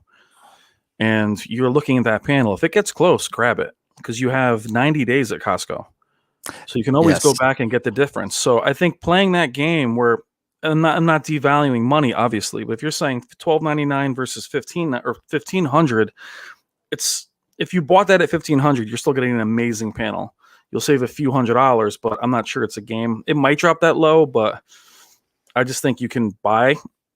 and you're looking at that panel. If it gets close, grab it, because you have 90 days at Costco, so you can always go back and get the difference. So I think playing that game where I'm not devaluing money, obviously, but if you're saying $12.99 versus $1,500, it's, if you bought that at $1,500, you're still getting an amazing panel. You'll save a few $100, but I'm not sure it's a game. It might drop that low, but I just think you can buy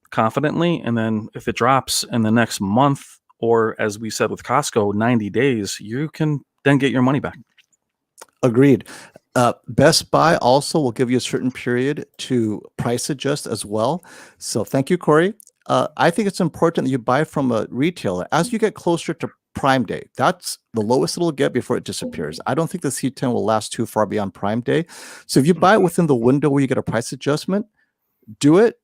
confidently, and then if it drops in the next month, or as we said with Costco, 90 days, you can then get your money back. Agreed. Best Buy also will give you a certain period to price adjust as well. So thank you, Corey. I think it's important that you buy from a retailer as you get closer to Prime Day. That's the lowest it'll get before it disappears. I don't think the C10 will last too far beyond Prime Day. So if you buy it within the window where you get a price adjustment, do it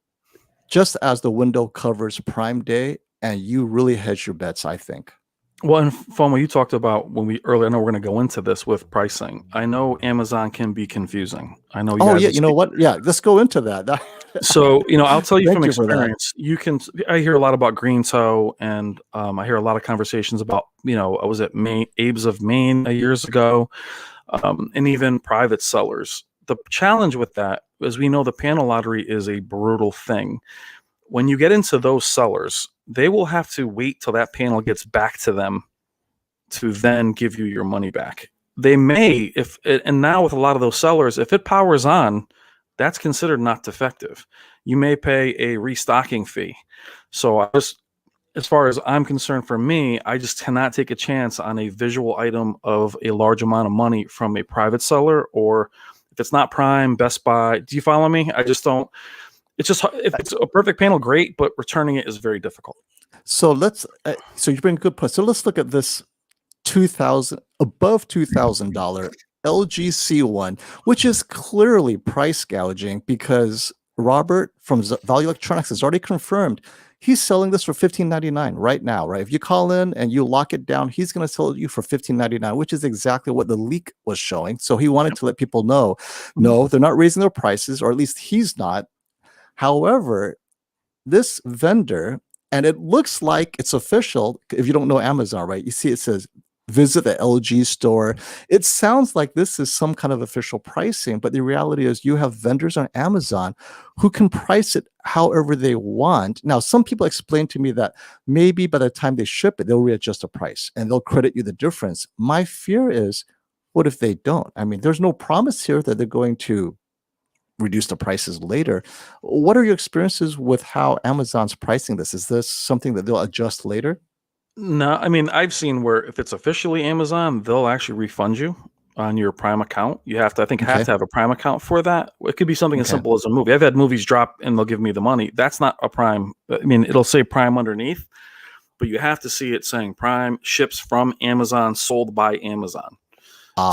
just as the window covers Prime Day, and you really hedge your bets, I think. Well, and FOMO, you talked about when we earlier, I know we're going to go into this with pricing. I know Amazon can be confusing. I know. Oh, yeah. You know what? Yeah. Let's go into that. So, I'll tell you from you experience, I hear a lot about green toe, and I hear a lot of conversations about, I was at Abe's of Maine years ago, and even private sellers. The challenge with that is, we know the panel lottery is a brutal thing. When you get into those sellers, they will have to wait till that panel gets back to them to then give you your money back. They may, and now with a lot of those sellers, if it powers on, that's considered not defective. You may pay a restocking fee. So as far as I'm concerned, for me, I just cannot take a chance on a visual item of a large amount of money from a private seller, or if it's not Prime, Best Buy. Do you follow me? I just don't. It's just, if it's a perfect panel, great, but returning it is very difficult. So so you bring a good point. So let's look at this above $2,000 LG C1, which is clearly price gouging, because Robert from Value Electronics has already confirmed he's selling this for $15.99 right now, right? If you call in and you lock it down, he's going to sell it you for $15.99, which is exactly what the leak was showing. So he wanted to let people know, no, they're not raising their prices, or at least he's not. However, this vendor, and it looks like it's official if you don't know Amazon, right? You see it says, visit the LG store. It sounds like this is some kind of official pricing, but the reality is you have vendors on Amazon who can price it however they want. Now, some people explain to me that maybe by the time they ship it, they'll readjust the price and they'll credit you the difference. My fear is, what if they don't? I mean, there's no promise here that they're going to reduce the prices later. What are your experiences with how Amazon's pricing this? Is this something that they'll adjust later? No, I mean, I've seen where if it's officially Amazon, they'll actually refund you on your Prime account. You have to, I think, have to have a Prime account for that. It could be something as simple as a movie. I've had movies drop and they'll give me the money. That's not a Prime. I mean, it'll say Prime underneath, but you have to see it saying Prime, ships from Amazon, sold by Amazon.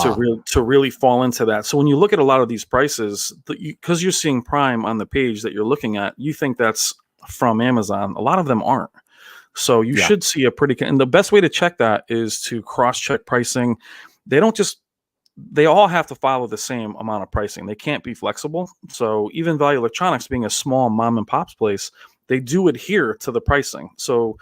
To really fall into that. So when you look at a lot of these prices, because you're seeing Prime on the page that you're looking at, you think that's from Amazon. A lot of them aren't. So you should see and the best way to check that is to cross-check pricing. They all have to follow the same amount of pricing. They can't be flexible. So even Value Electronics, being a small mom and pop's place, they do adhere to the pricing. So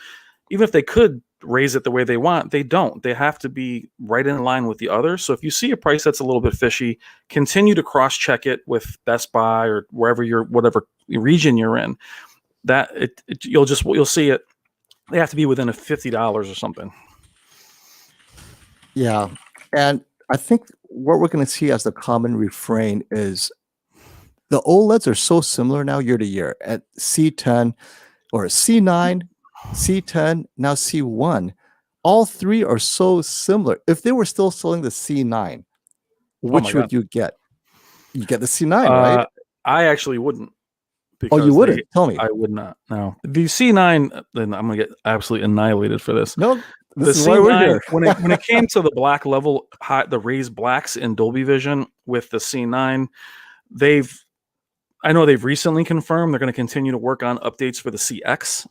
even if they could raise it the way they want, they don't. They have to be right in line with the others. So if you see a price that's a little bit fishy, continue to cross-check it with Best Buy or whatever region you're in. You'll see it. They have to be within $50 or something. Yeah, and I think what we're going to see as the common refrain is the OLEDs are so similar now year to year. At C10 or C9, C10, now C1, all three are so similar. If they were still selling the C9, which would you get? You get the C9, right? I actually wouldn't. Oh, you wouldn't? Tell me. I would not. No. The C9, then I'm going to get absolutely annihilated for this. No, this is why we're here. when it came to the black level, the raised blacks in Dolby Vision with the C9, I know they've recently confirmed they're going to continue to work on updates for the CX.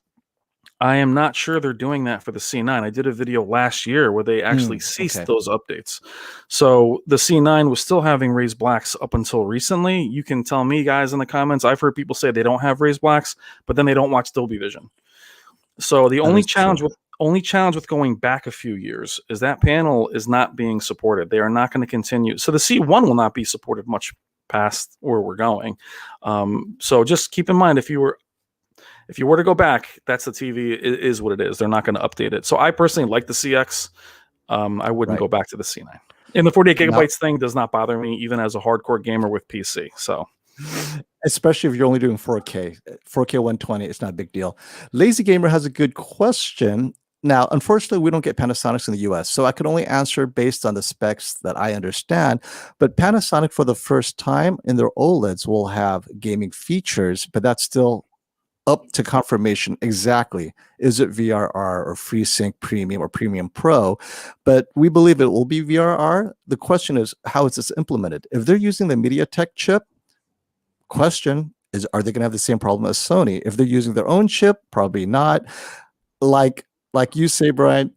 I am not sure they're doing that for the C9. I did a video last year where they actually ceased Okay. those updates. So the C9 was still having raised blacks up until recently. You can tell me, guys, in the comments. I've heard people say they don't have raised blacks, but then they don't watch Dolby Vision. So the only challenge with going back a few years is that panel is not being supported. They are not going to continue. So the C1 will not be supported much past where we're going. So just keep in mind, if you were to go back, that's the TV. It is what it is. They're not going to update it. So I personally like the CX. I wouldn't go back to the C9. And the 48 gigabytes thing does not bother me, even as a hardcore gamer with PC. So, especially if you're only doing 4K 120, it's not a big deal. Lazy Gamer has a good question. Now, unfortunately, we don't get Panasonics in the US, so I can only answer based on the specs that I understand. But Panasonic, for the first time in their OLEDs, will have gaming features, but that's still up to confirmation exactly. Is it VRR or FreeSync Premium or Premium Pro? But we believe it will be VRR. The question is, how is this implemented? If they're using the MediaTek chip, question is, are they going to have the same problem as Sony? If they're using their own chip, probably not. Like you say, Brian,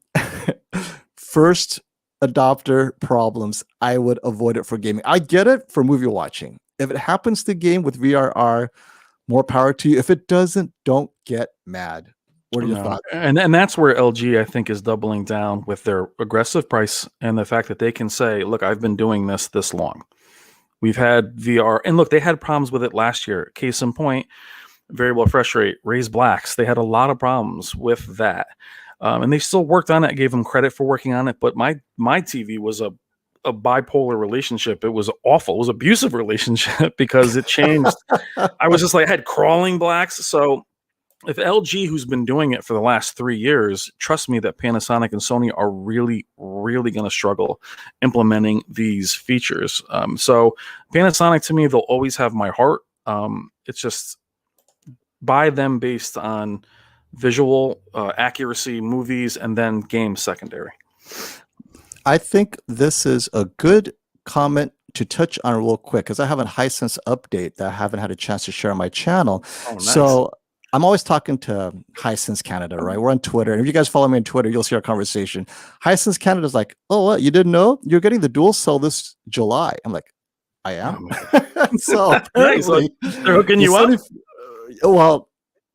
first adopter problems, I would avoid it for gaming. I get it for movie watching. If it happens to game with VRR, more power to you. If it doesn't, don't get mad. What are your thoughts? And that's where LG, I think, is doubling down with their aggressive price and the fact that they can say, look, I've been doing this long. We've had VR. And look, they had problems with it last year. Case in point, variable refresh rate, raised blacks. They had a lot of problems with that. And they still worked on it. I gave them credit for working on it. But my TV was a bipolar relationship. It was awful. It was an abusive relationship because it changed. I was just like, I had crawling blacks. So if LG, who's been doing it for the last 3 years, trust me that Panasonic and Sony are really, really going to struggle implementing these features. So Panasonic, to me, they'll always have my heart. It's just buy them based on visual accuracy, movies, and then games secondary. I think this is a good comment to touch on real quick because I have a Hisense update that I haven't had a chance to share on my channel. Oh, nice. So I'm always talking to Hisense Canada, right? We're on Twitter. And if you guys follow me on Twitter, you'll see our conversation. Hisense Canada is like, oh, what? You didn't know? You're getting the dual cell this July. I'm like, I am? So apparently, nice. They're hooking you up? Well,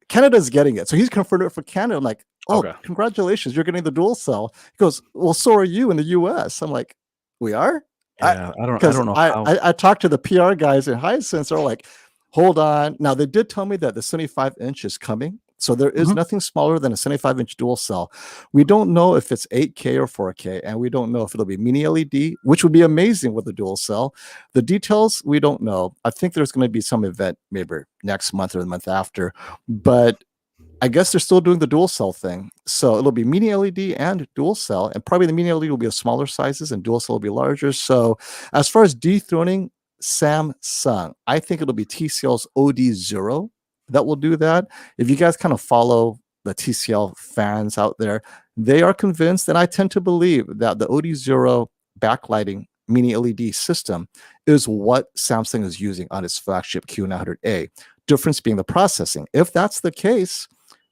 Canada's getting it. So he's confirmed it for Canada. I'm like, oh, congratulations, you're getting the dual cell. He goes, well, so are you in the US. I'm like, we are? Yeah, I don't know how. I talked to the PR guys in Hisense. They're like, hold on. Now, they did tell me that the 75-inch is coming. So there is nothing smaller than a 75-inch dual cell. We don't know if it's 8K or 4K, and we don't know if it'll be mini LED, which would be amazing with the dual cell. The details, we don't know. I think there's going to be some event maybe next month or the month after, but I guess they're still doing the dual cell thing. So it'll be mini LED and dual cell, and probably the mini LED will be of smaller sizes and dual cell will be larger. So as far as dethroning Samsung, I think it'll be TCL's OD0 that will do that. If you guys kind of follow the TCL fans out there, they are convinced, and I tend to believe, that the OD0 backlighting mini LED system is what Samsung is using on its flagship Q900A. Difference being the processing. If that's the case,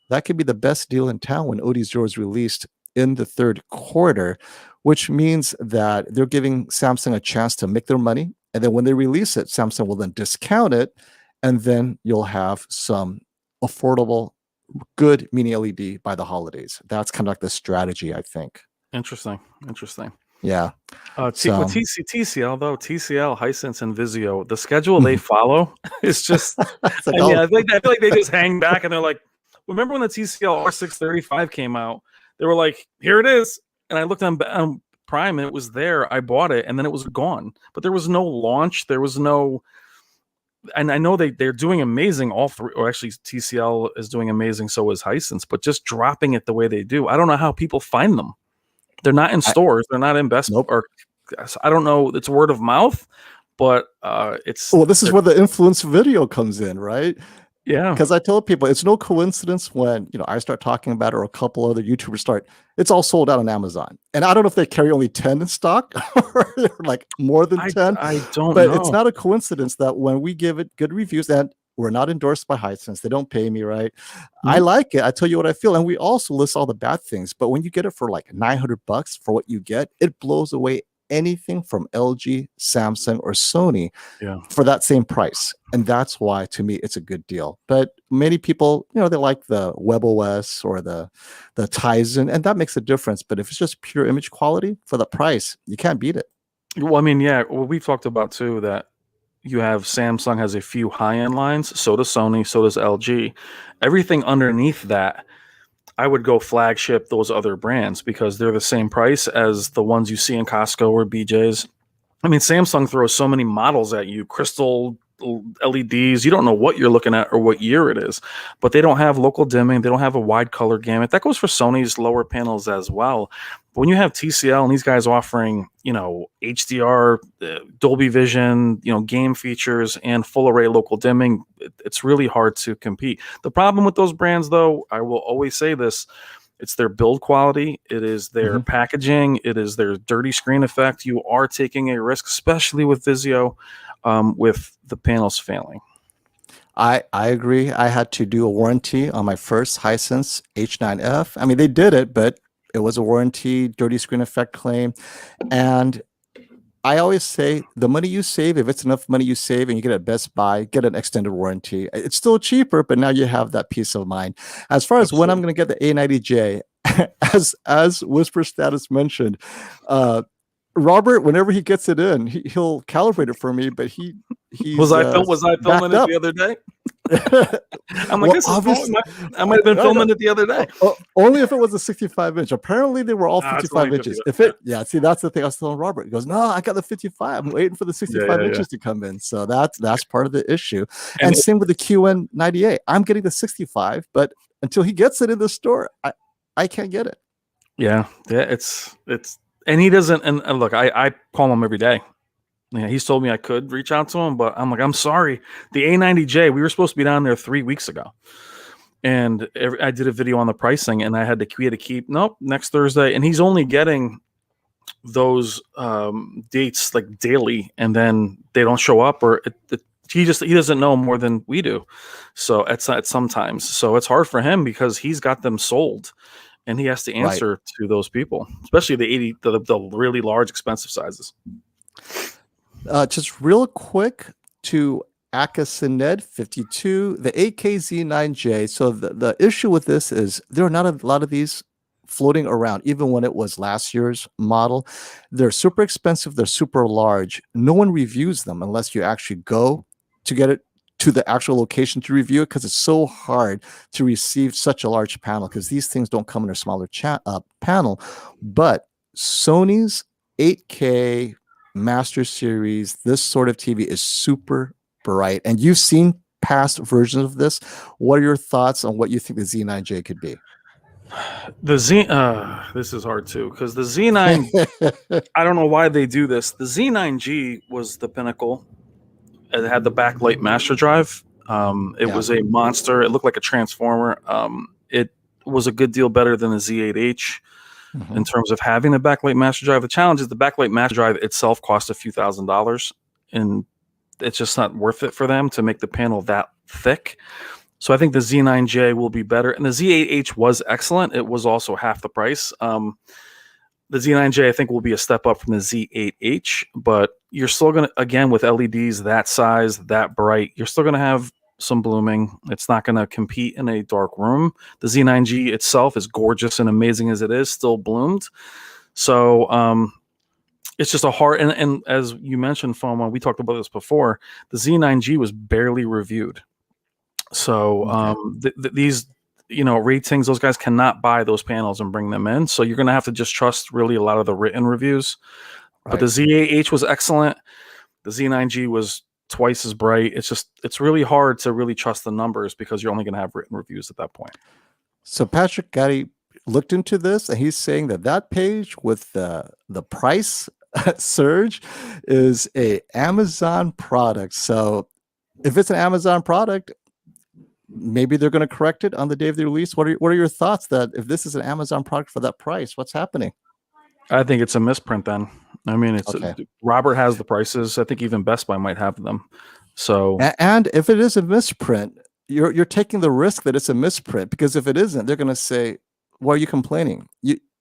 that could be the best deal in town when OD0 is released in the third quarter, which means that they're giving Samsung a chance to make their money. And then when they release it, Samsung will then discount it. And then you'll have some affordable, good mini LED by the holidays. That's kind of like the strategy, I think. Interesting. Yeah. With TCL, though, TCL, Hisense, and Vizio, the schedule they follow is just, I feel like they just hang back and they're like, remember when the TCL R635 came out? They were like, here it is. And I looked on Prime and it was there. I bought it and then it was gone. But there was no launch. There was no... And I know they're doing amazing, all three, or actually TCL is doing amazing, so is Hisense, but just dropping it the way they do, I don't know how people find them. They're not in stores, they're not in Best Buy, or I don't know, it's word of mouth, but it's... Well, this is where the influence video comes in, right? Yeah. Because I tell people, it's no coincidence when, I start talking about it or a couple other YouTubers start, it's all sold out on Amazon. And I don't know if they carry only 10 in stock or like more than 10. I don't know. But it's not a coincidence that when we give it good reviews, and We're not endorsed by Hisense. They don't pay me, right? I like it. I tell you what I feel. And we also list all the bad things. But when you get it for like $900 for what you get, it blows away anything from LG, Samsung, or Sony for that same price. And that's why, to me, it's a good deal. But many people, you know, they like the WebOS or the Tizen, and that makes a difference. But if it's just pure image quality for the price, you can't beat it. Well, I mean, yeah, well, we've talked about too that you have Samsung has a few high-end lines, so does Sony, so does LG. Everything underneath that, I would go flagship those other brands because they're the same price as the ones you see in Costco or BJ's. I mean, Samsung throws so many models at you, crystal LEDs. You don't know what you're looking at or what year it is, but they don't have local dimming. They don't have a wide color gamut. That goes for Sony's lower panels as well. But when you have TCL and these guys offering, you know, HDR, Dolby Vision, you know, game features and full array local dimming, it's really hard to compete. The problem with those brands, though, I will always say this, it's their build quality, it is their packaging, it is their dirty screen effect. You are taking a risk, especially with Vizio, with the panels failing. I agree. I had to do a warranty on my first Hisense H9F. I mean, they did it, but it was a warranty, dirty screen effect claim. And I always say the money you save, if it's enough money you save and you get it at Best Buy, get an extended warranty. It's still cheaper, but now you have that peace of mind. As far as when I'm going to get the A90J, as Whisper Status mentioned, Robert, whenever he gets it in, he'll calibrate it for me, but he's was I filming it the other day? I'm like, I might have been filming it the other day. Only if it was a 65-inch. Apparently, they were all 55 inches. If it, see, that's the thing I was telling Robert. He goes, "No, I got the 55. I'm waiting for the 65 inches to come in." So that's part of the issue. And same with the QN98. I'm getting the 65, but until he gets it in the store, I can't get it. Yeah, it's. And he doesn't. And look, I call him every day. Yeah, he's told me I could reach out to him, but I'm like, I'm sorry. The A90J, we were supposed to be down there 3 weeks ago, and I did a video on the pricing, and we had to keep next Thursday, and he's only getting those dates like daily, and then they don't show up, or he doesn't know more than we do. So at sometimes, so it's hard for him because he's got them sold. And he has to answer to those people, especially the really large, expensive sizes. Just real quick to Akasined 52, the 8K Z9J. So the issue with this is there are not a lot of these floating around, even when it was last year's model. They're super expensive. They're super large. No one reviews them unless you actually go to get it to the actual location to review it, because it's so hard to receive such a large panel, because these things don't come in a smaller panel. But Sony's 8K Master Series, this sort of TV is super bright. And you've seen past versions of this. What are your thoughts on what you think the Z9J could be? This is hard too, because the Z9, I don't know why they do this. The Z9G was the pinnacle. It had the backlight master drive. It was a monster. It looked like a transformer. It was a good deal better than the Z8H in terms of having the backlight master drive. The challenge is the backlight master drive itself cost a few $1,000s, and it's just not worth it for them to make the panel that thick. So I think the Z9J will be better. And the Z8H was excellent. It was also half the price. The Z9J, I think, will be a step up from the Z8H, but you're still going to, again, with LEDs that size, that bright, you're still going to have some blooming. It's not going to compete in a dark room. The Z9G itself, as gorgeous and amazing as it is, still bloomed. So it's just a hard, and as you mentioned, FOMO, we talked about this before, the Z9G was barely reviewed. So these, ratings, those guys cannot buy those panels and bring them in. So you're going to have to just trust really a lot of the written reviews. But the Z8H was excellent. The Z9G was twice as bright. It's really hard to really trust the numbers because you're only going to have written reviews at that point. So Patrick Gotti looked into this, and he's saying that page with the price surge is a Amazon product. So if it's an Amazon product, maybe they're going to correct it on the day of the release. What are your thoughts that if this is an Amazon product for that price, what's happening? I think it's a misprint then. I mean, Robert has the prices. I think even Best Buy might have them. So And if it is a misprint, you're taking the risk that it's a misprint, because if it isn't, they're going to say, "Why are you complaining?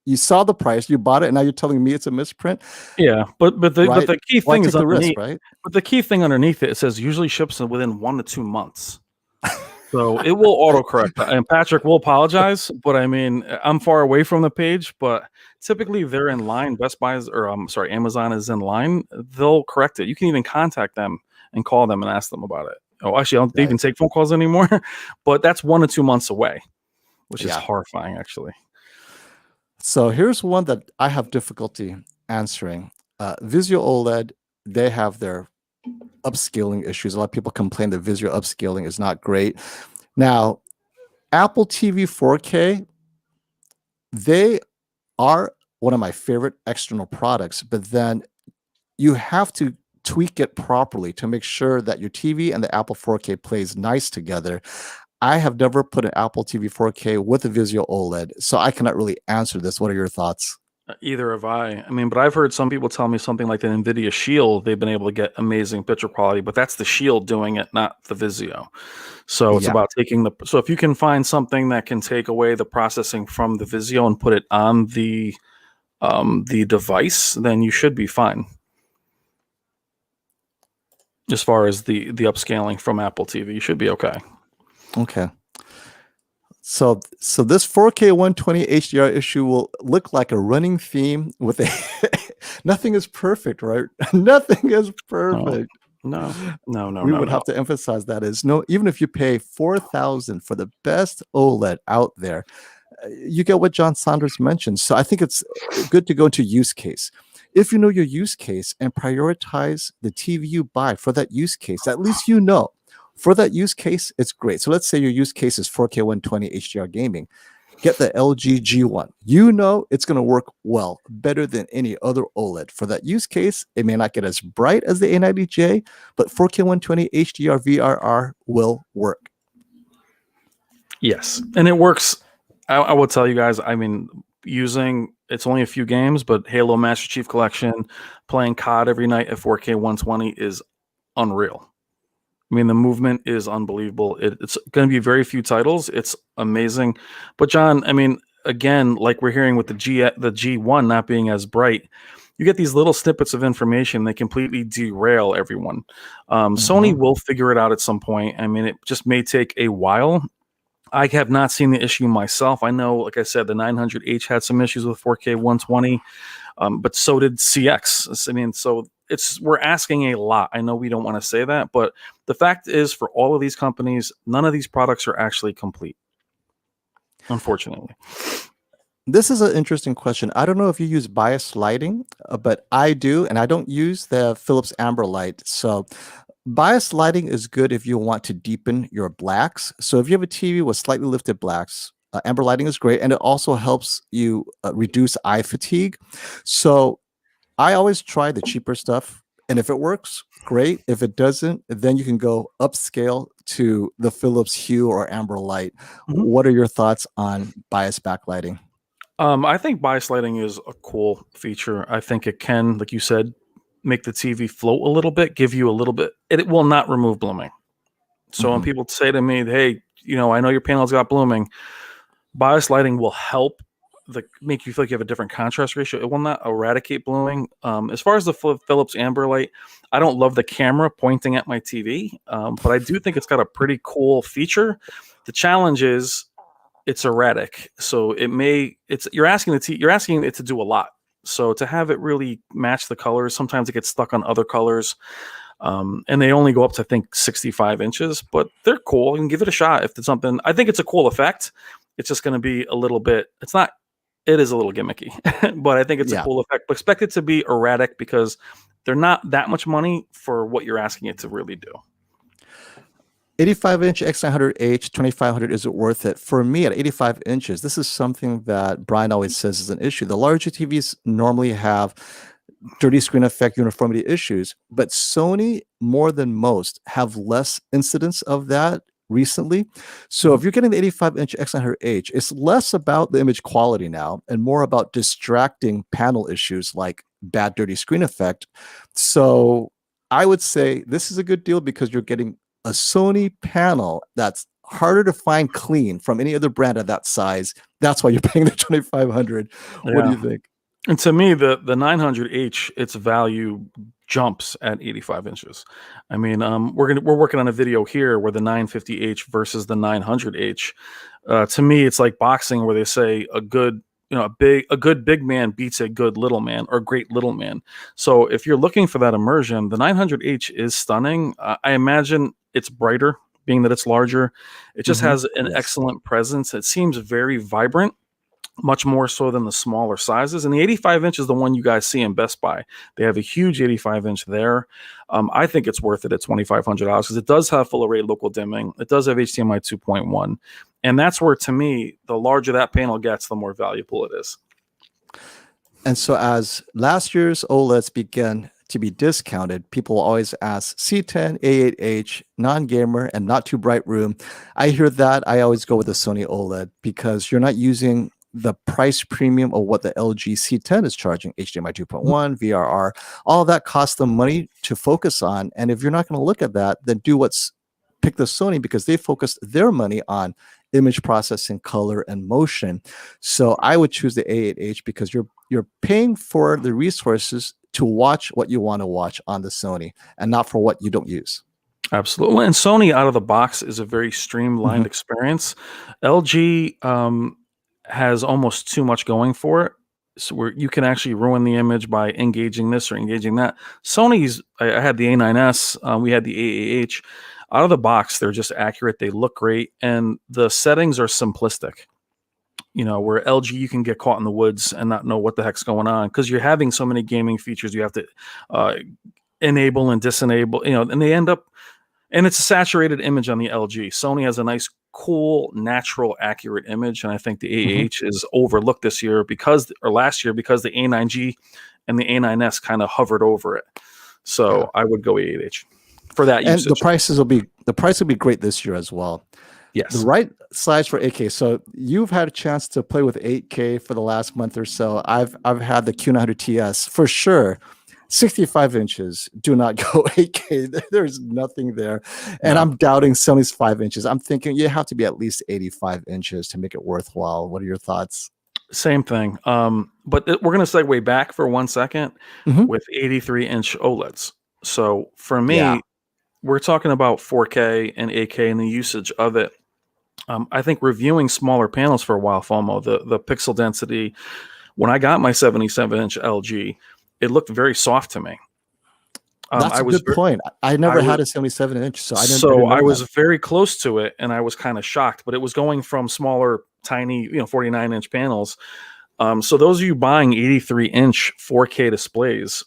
You saw the price, you bought it, and now you're telling me it's a misprint." yeah, but Right? the key Why thing take is the risk, underneath. right? But the key thing underneath it, it says usually ships within 1 to 2 months. So it will autocorrect. And Patrick will apologize, but I mean, I'm far away from the page, but typically they're in line. Best Buy's, or I'm sorry, Amazon is in line. They'll correct it. You can even contact them and call them and ask them about it. Oh, actually, I don't Right. even take phone calls anymore, but that's 1 to 2 months away, which is Yeah. horrifying, actually. So here's one that I have difficulty answering. Vizio OLED, they have their upscaling issues. A lot of people complain that Vizio upscaling is not great. Now, Apple TV 4K, they are one of my favorite external products, but then you have to tweak it properly to make sure that your TV and the Apple 4K plays nice together. I have never put an Apple TV 4K with a Vizio OLED, so I cannot really answer this. What are your thoughts? Either have I. I mean, but I've heard some people tell me something like the NVIDIA Shield, they've been able to get amazing picture quality, but that's the Shield doing it, not the Vizio. So it's Yeah. about taking the, so if you can find something that can take away the processing from the Vizio and put it on the device, then you should be fine. As far as the upscaling from Apple TV, you should be okay. Okay. So this 4K 120 HDR issue will look like a running theme with a nothing is perfect, right? Nothing is perfect. No. We would have to emphasize that is no, even if you pay $4,000 for the best OLED out there, you get what John Saunders mentioned. So I think it's good to go into use case. If you know your use case and prioritize the TV you buy for that use case, at least you know. For that use case, it's great. So let's say your use case is 4K 120 HDR gaming. Get the LG G1. You know it's going to work well, better than any other OLED. For that use case, it may not get as bright as the A90J, but 4K 120 HDR VRR will work. Yes, and it works. I will tell you guys, I mean, using, it's only a few games, but Halo Master Chief Collection, playing COD every night at 4K 120 is unreal. I mean, the movement is unbelievable. It's going to be very few titles. It's amazing. But John, I mean, again, like we're hearing with the G1 not being as bright, you get these little snippets of information that completely derail everyone. Sony will figure it out at some point. I mean, it just may take a while. I have not seen the issue myself. I know, like I said, the 900H had some issues with 4K 120, but so did CX. I mean, so we're asking a lot. I know we don't want to say that, but the fact is, for all of these companies, none of these products are actually complete, unfortunately. This is an interesting question. I don't know if you use bias lighting, but I do, and I don't use the Philips Amber light. So bias lighting is good if you want to deepen your blacks. So if you have a TV with slightly lifted blacks, amber lighting is great, and it also helps you reduce eye fatigue. So I always try the cheaper stuff, and if it works, great. If it doesn't, then you can go upscale to the Philips Hue or Amber light. What are your thoughts on bias backlighting? I think bias lighting is a cool feature. I think it can, like you said, make the TV float a little bit, give you a little bit. It will not remove blooming. So when people say to me, "Hey, you know, I know your panel's got blooming," bias lighting will help make you feel like you have a different contrast ratio. It will not eradicate blooming. As far as the Philips Amber light, I don't love the camera pointing at my TV, but I do think it's got a pretty cool feature. The challenge is it's erratic, so you're asking it to do a lot. So to have it really match the colors, sometimes it gets stuck on other colors. And they only go up to, I think, 65 inches, but they're cool. You can give it a shot if it's something. I think it's a cool effect. It's just going to be a little bit, it is a little gimmicky, but I think it's a cool effect. But expect it to be erratic because they're not that much money for what you're asking it to really do. 85-inch X900H, 2500, is it worth it? For me, at 85 inches, this is something that Brian always says is an issue. The larger TVs normally have dirty screen effect, uniformity issues, but Sony, more than most, have less incidents of that recently. So if you're getting the 85-inch X900H, it's less about the image quality now and more about distracting panel issues like bad dirty screen effect. So I would say this is a good deal because you're getting a Sony panel that's harder to find clean from any other brand at that size. That's why you're paying the 2,500. What do Yeah. you think? And to me, the 900H, its value jumps at 85 inches. I mean, we're working on a video here where the 950H versus the 900H. To me, it's like boxing, where they say a good big man beats a good little man or great little man. So if you're looking for that immersion, the 900H is stunning. I imagine it's brighter, being that it's larger. It just has an excellent presence. It seems very vibrant, much more so than the smaller sizes. And the 85 inch is the one you guys see in Best Buy. They have a huge 85 inch there. I think it's worth it at $2,500 because it does have full array local dimming. It does have HDMI 2.1. And that's where, to me, the larger that panel gets, the more valuable it is. And so as last year's OLEDs began to be discounted, people always ask C10, A8H, non-gamer, and not too bright room. I hear that. I always go with the Sony OLED because you're not using the price premium of what the LG C10 is charging, HDMI 2.1, VRR, all of that costs them money to focus on. And if you're not going to look at that, then pick the Sony because they focused their money on image processing, color, and motion. So I would choose the A8H because you're paying for the resources to watch what you want to watch on the Sony and not for what you don't use. Absolutely. And Sony out of the box is a very streamlined experience. LG has almost too much going for it. So where you can actually ruin the image by engaging this or engaging that. Sony's, I had the A9S, we had the A8H. Out of the box, they're just accurate. They look great. And the settings are simplistic. Where LG, you can get caught in the woods and not know what the heck's going on because you're having so many gaming features you have to enable and disable, and they end up, and it's a saturated image on the LG. Sony has a nice, cool, natural, accurate image. And I think the A8H is overlooked last year because the A9G and the A9S kind of hovered over it. So I would go A8H for that usage. And the price will be great this year as well. Yes. The right size for 8K. So you've had a chance to play with 8K for the last month or so. I've had the Q900TS for sure. 65 inches. Do not go 8K. There's nothing there. And I'm doubting Sony's 5 inches. I'm thinking you have to be at least 85 inches to make it worthwhile. What are your thoughts? Same thing. But we're going to segue back for 1 second with 83-inch OLEDs. So for me, we're talking about 4K and 8K and the usage of it. I think reviewing smaller panels for a while, FOMO, the pixel density, when I got my 77-inch LG, it looked very soft to me. That's a good point. I never had a 77-inch, so I was very close to it, and I was kind of shocked. But it was going from smaller, tiny, 49-inch panels. So those of you buying 83-inch 4K displays,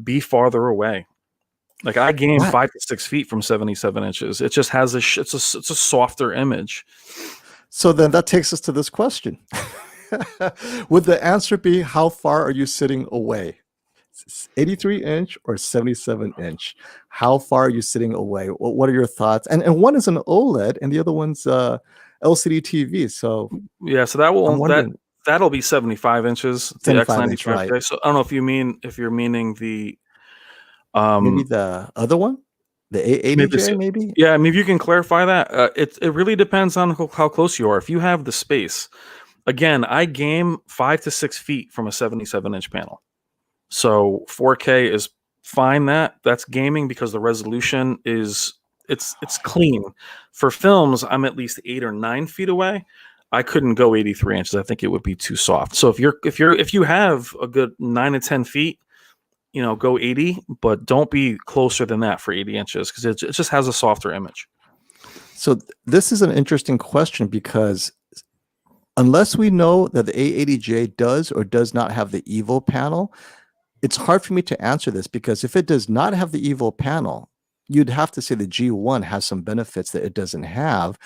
be farther away. Like I game 5 to 6 feet from 77 inches. It just has it's a softer image. So then that takes us to this question. Would the answer be how far are you sitting away? 83-inch or 77-inch? How far are you sitting away? What are your thoughts? And one is an OLED and the other one's LCD TV. So yeah, so that'll be 75 inches. The X95J. Right. So I don't know if you're meaning the maybe the other one, the A80J, maybe. Yeah, I mean, if you can clarify that, it really depends on how close you are. If you have the space, again, I game 5 to 6 feet from a 77-inch panel, so 4K is fine. That's gaming because the resolution is it's clean. For films, I'm at least 8 or 9 feet away. I couldn't go 83 inches. I think it would be too soft. So if you have a good 9 to 10 feet. Go 80, but don't be closer than that for 80 inches because it just has a softer image. So this is an interesting question because unless we know that the A80J does or does not have the EVO panel, it's hard for me to answer this because if it does not have the EVO panel, you'd have to say the G1 has some benefits that it doesn't have.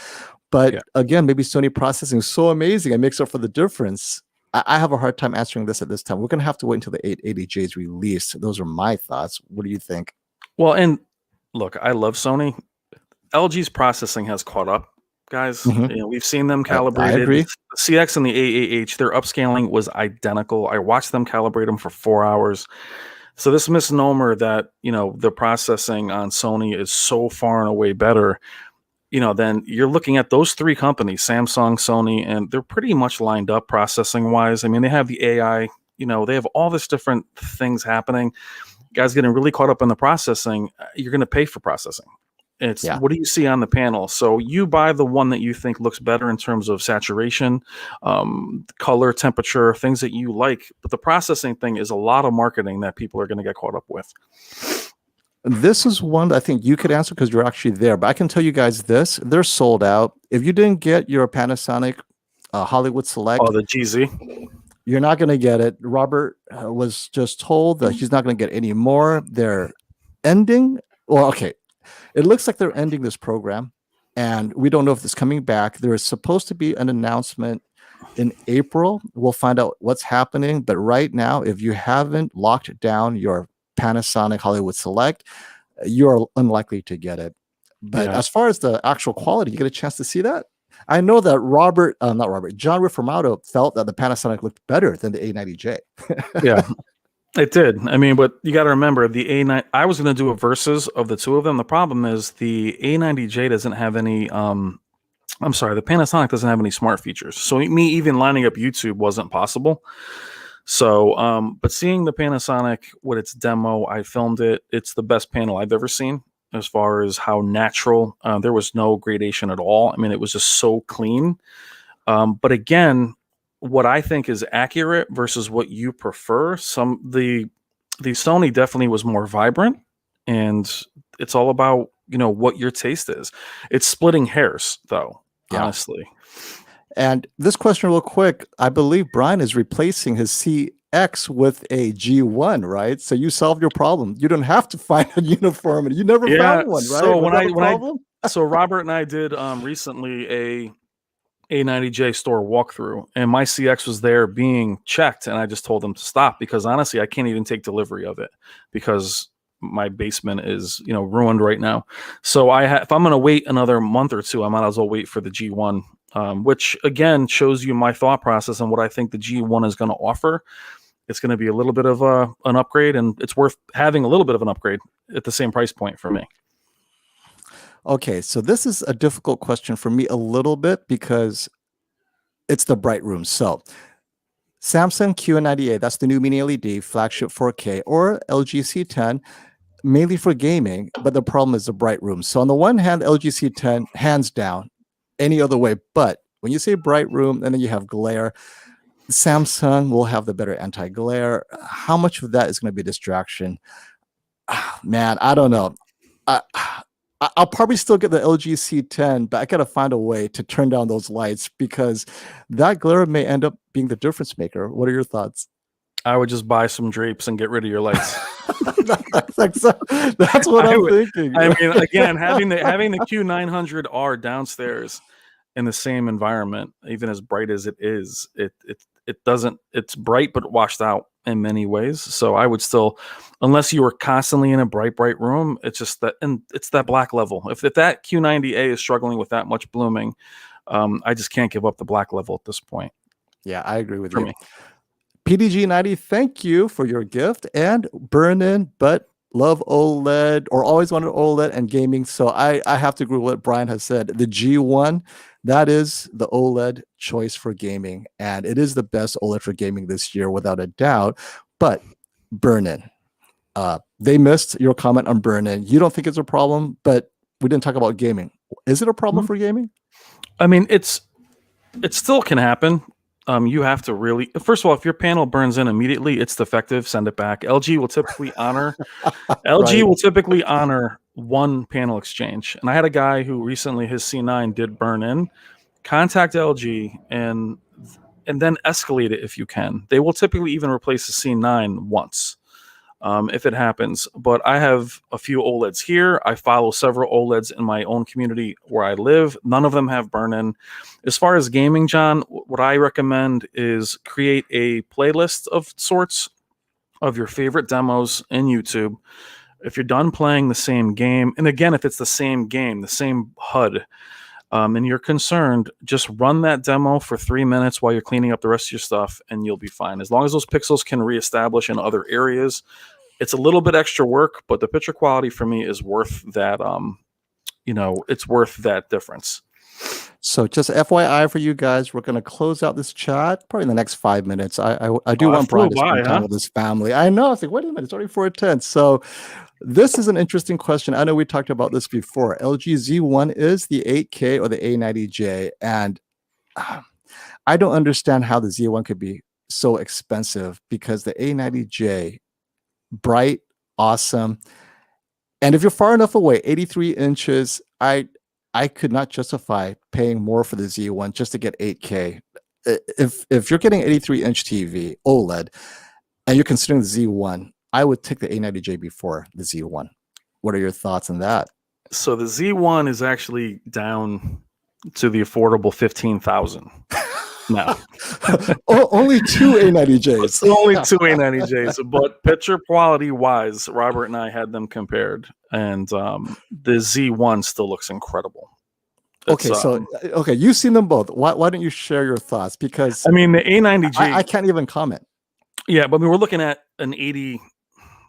But again, maybe Sony processing is so amazing it makes up for the difference. I have a hard time answering this at this time. We're going to have to wait until the 880J is released. Those are my thoughts. What do you think? Well, and look, I love Sony. LG's processing has caught up, guys. We've seen them calibrated. I agree. The CX and the A8H, their upscaling was identical. I watched them calibrate them for 4 hours. So this misnomer that, the processing on Sony is so far and away better, then you're looking at those three companies, Samsung, Sony, and they're pretty much lined up processing wise. I mean, they have the AI, they have all this different things happening. Guys getting really caught up in the processing. You're going to pay for processing. It's what do you see on the panel? So you buy the one that you think looks better in terms of saturation, color, temperature, things that you like. But the processing thing is a lot of marketing that people are going to get caught up with. This is one that I think you could answer because you're actually there. But I can tell you guys this: they're sold out. If you didn't get your Panasonic Hollywood Select, the GZ, you're not going to get it. Robert was just told that he's not going to get any more. They're ending. Well, okay. It looks like they're ending this program, and we don't know if it's coming back. There is supposed to be an announcement in April. We'll find out what's happening. But right now, if you haven't locked down your Panasonic Hollywood Select, you're unlikely to get it. But as far as the actual quality, you get a chance to see that. I know that John Riformato felt that the Panasonic looked better than the A90J. Yeah. It did. I mean, but you got to remember the A9. I was going to do a versus of the two of them. The problem is the A90J doesn't have any. I'm sorry, the Panasonic doesn't have any smart features. So me even lining up YouTube wasn't possible. So, but seeing the Panasonic with its demo, I filmed it. It's the best panel I've ever seen as far as how natural. There was no gradation at all. I mean, it was just so clean. But again, what I think is accurate versus what you prefer. The Sony definitely was more vibrant, and it's all about, what your taste is. It's splitting hairs though, honestly. And this question real quick, I believe Brian is replacing his CX with a G1, right? So you solved your problem. You don't have to find a uniformity. You never found one, right? So so Robert and I did recently a A90J store walkthrough, and my CX was there being checked, and I just told them to stop because honestly, I can't even take delivery of it because my basement is, ruined right now. So if I'm going to wait another month or two, I might as well wait for the G1, which again shows you my thought process and what I think the G1 is going to offer. It's going to be a little bit of an upgrade, and it's worth having a little bit of an upgrade at the same price point for me. Okay, so this is a difficult question for me a little bit because it's the bright room. So Samsung QLED, that's the new mini LED flagship 4K, or LG C10, mainly for gaming, but the problem is the bright room. So on the one hand, LG C10, hands down, any other way. But when you say bright room, and then you have glare, Samsung will have the better anti-glare. How much of that is going to be a distraction? Man, I don't know. I'll probably still get the LG C10, but I got to find a way to turn down those lights because that glare may end up being the difference maker. What are your thoughts? I would just buy some drapes and get rid of your lights. That's what I'm thinking. I mean, again, having the Q900R downstairs in the same environment, even as bright as it is, it's bright but washed out in many ways. So I would still, unless you were constantly in a bright room, it's just that, and it's that black level. If that Q90A is struggling with that much blooming, I just can't give up the black level at this point. Yeah, I agree with you. PDG90, thank you for your gift. And burn in, but love OLED or always wanted OLED and gaming. So I have to agree with what Brian has said. The G1, that is the OLED choice for gaming. And it is the best OLED for gaming this year, without a doubt. But burn in. They missed your comment on burn in. You don't think it's a problem, but we didn't talk about gaming. Is it a problem for gaming? I mean, it still can happen. You have to really, first of all, if your panel burns in immediately, it's defective, send it back. LG will typically honor one panel exchange. And I had a guy who recently, his C9 did burn in. Contact LG and then escalate it if you can. They will typically even replace the C9 once. If it happens. But I have a few OLEDs here. I follow several OLEDs in my own community where I live. None of them have burn-in. As far as gaming, John, what I recommend is create a playlist of sorts of your favorite demos in YouTube. If you're done playing the same game, and again, if it's the same game, the same HUD, and you're concerned, just run that demo for 3 minutes while you're cleaning up the rest of your stuff, and you'll be fine. As long as those pixels can reestablish in other areas, It's a little bit extra work, but the picture quality for me is worth that. It's worth that difference. So just FYI for you guys, we're going to close out this chat probably in the next 5 minutes. I do want Brian to spend time with his family. I know. I was like, wait a minute, it's already 4:10. So this is an interesting question. I know we talked about this before. LG Z1 is the 8K or the A90J, and I don't understand how the Z1 could be so expensive because the A90J, bright, awesome, and if you're far enough away, 83 inches, I could not justify paying more for the Z1 just to get 8K. If you're getting 83-inch TV OLED and you're considering the Z1, I would take the A90J before the Z1. What are your thoughts on that? So the Z1 is actually down to the affordable 15,000 now. Only two A90Js. It's only two A90Js, but picture quality wise, Robert and I had them compared, and the Z1 still looks incredible. Okay, okay, you've seen them both. Why don't you share your thoughts? Because I mean, the A90J, I can't even comment. Yeah, but we were looking at an 80.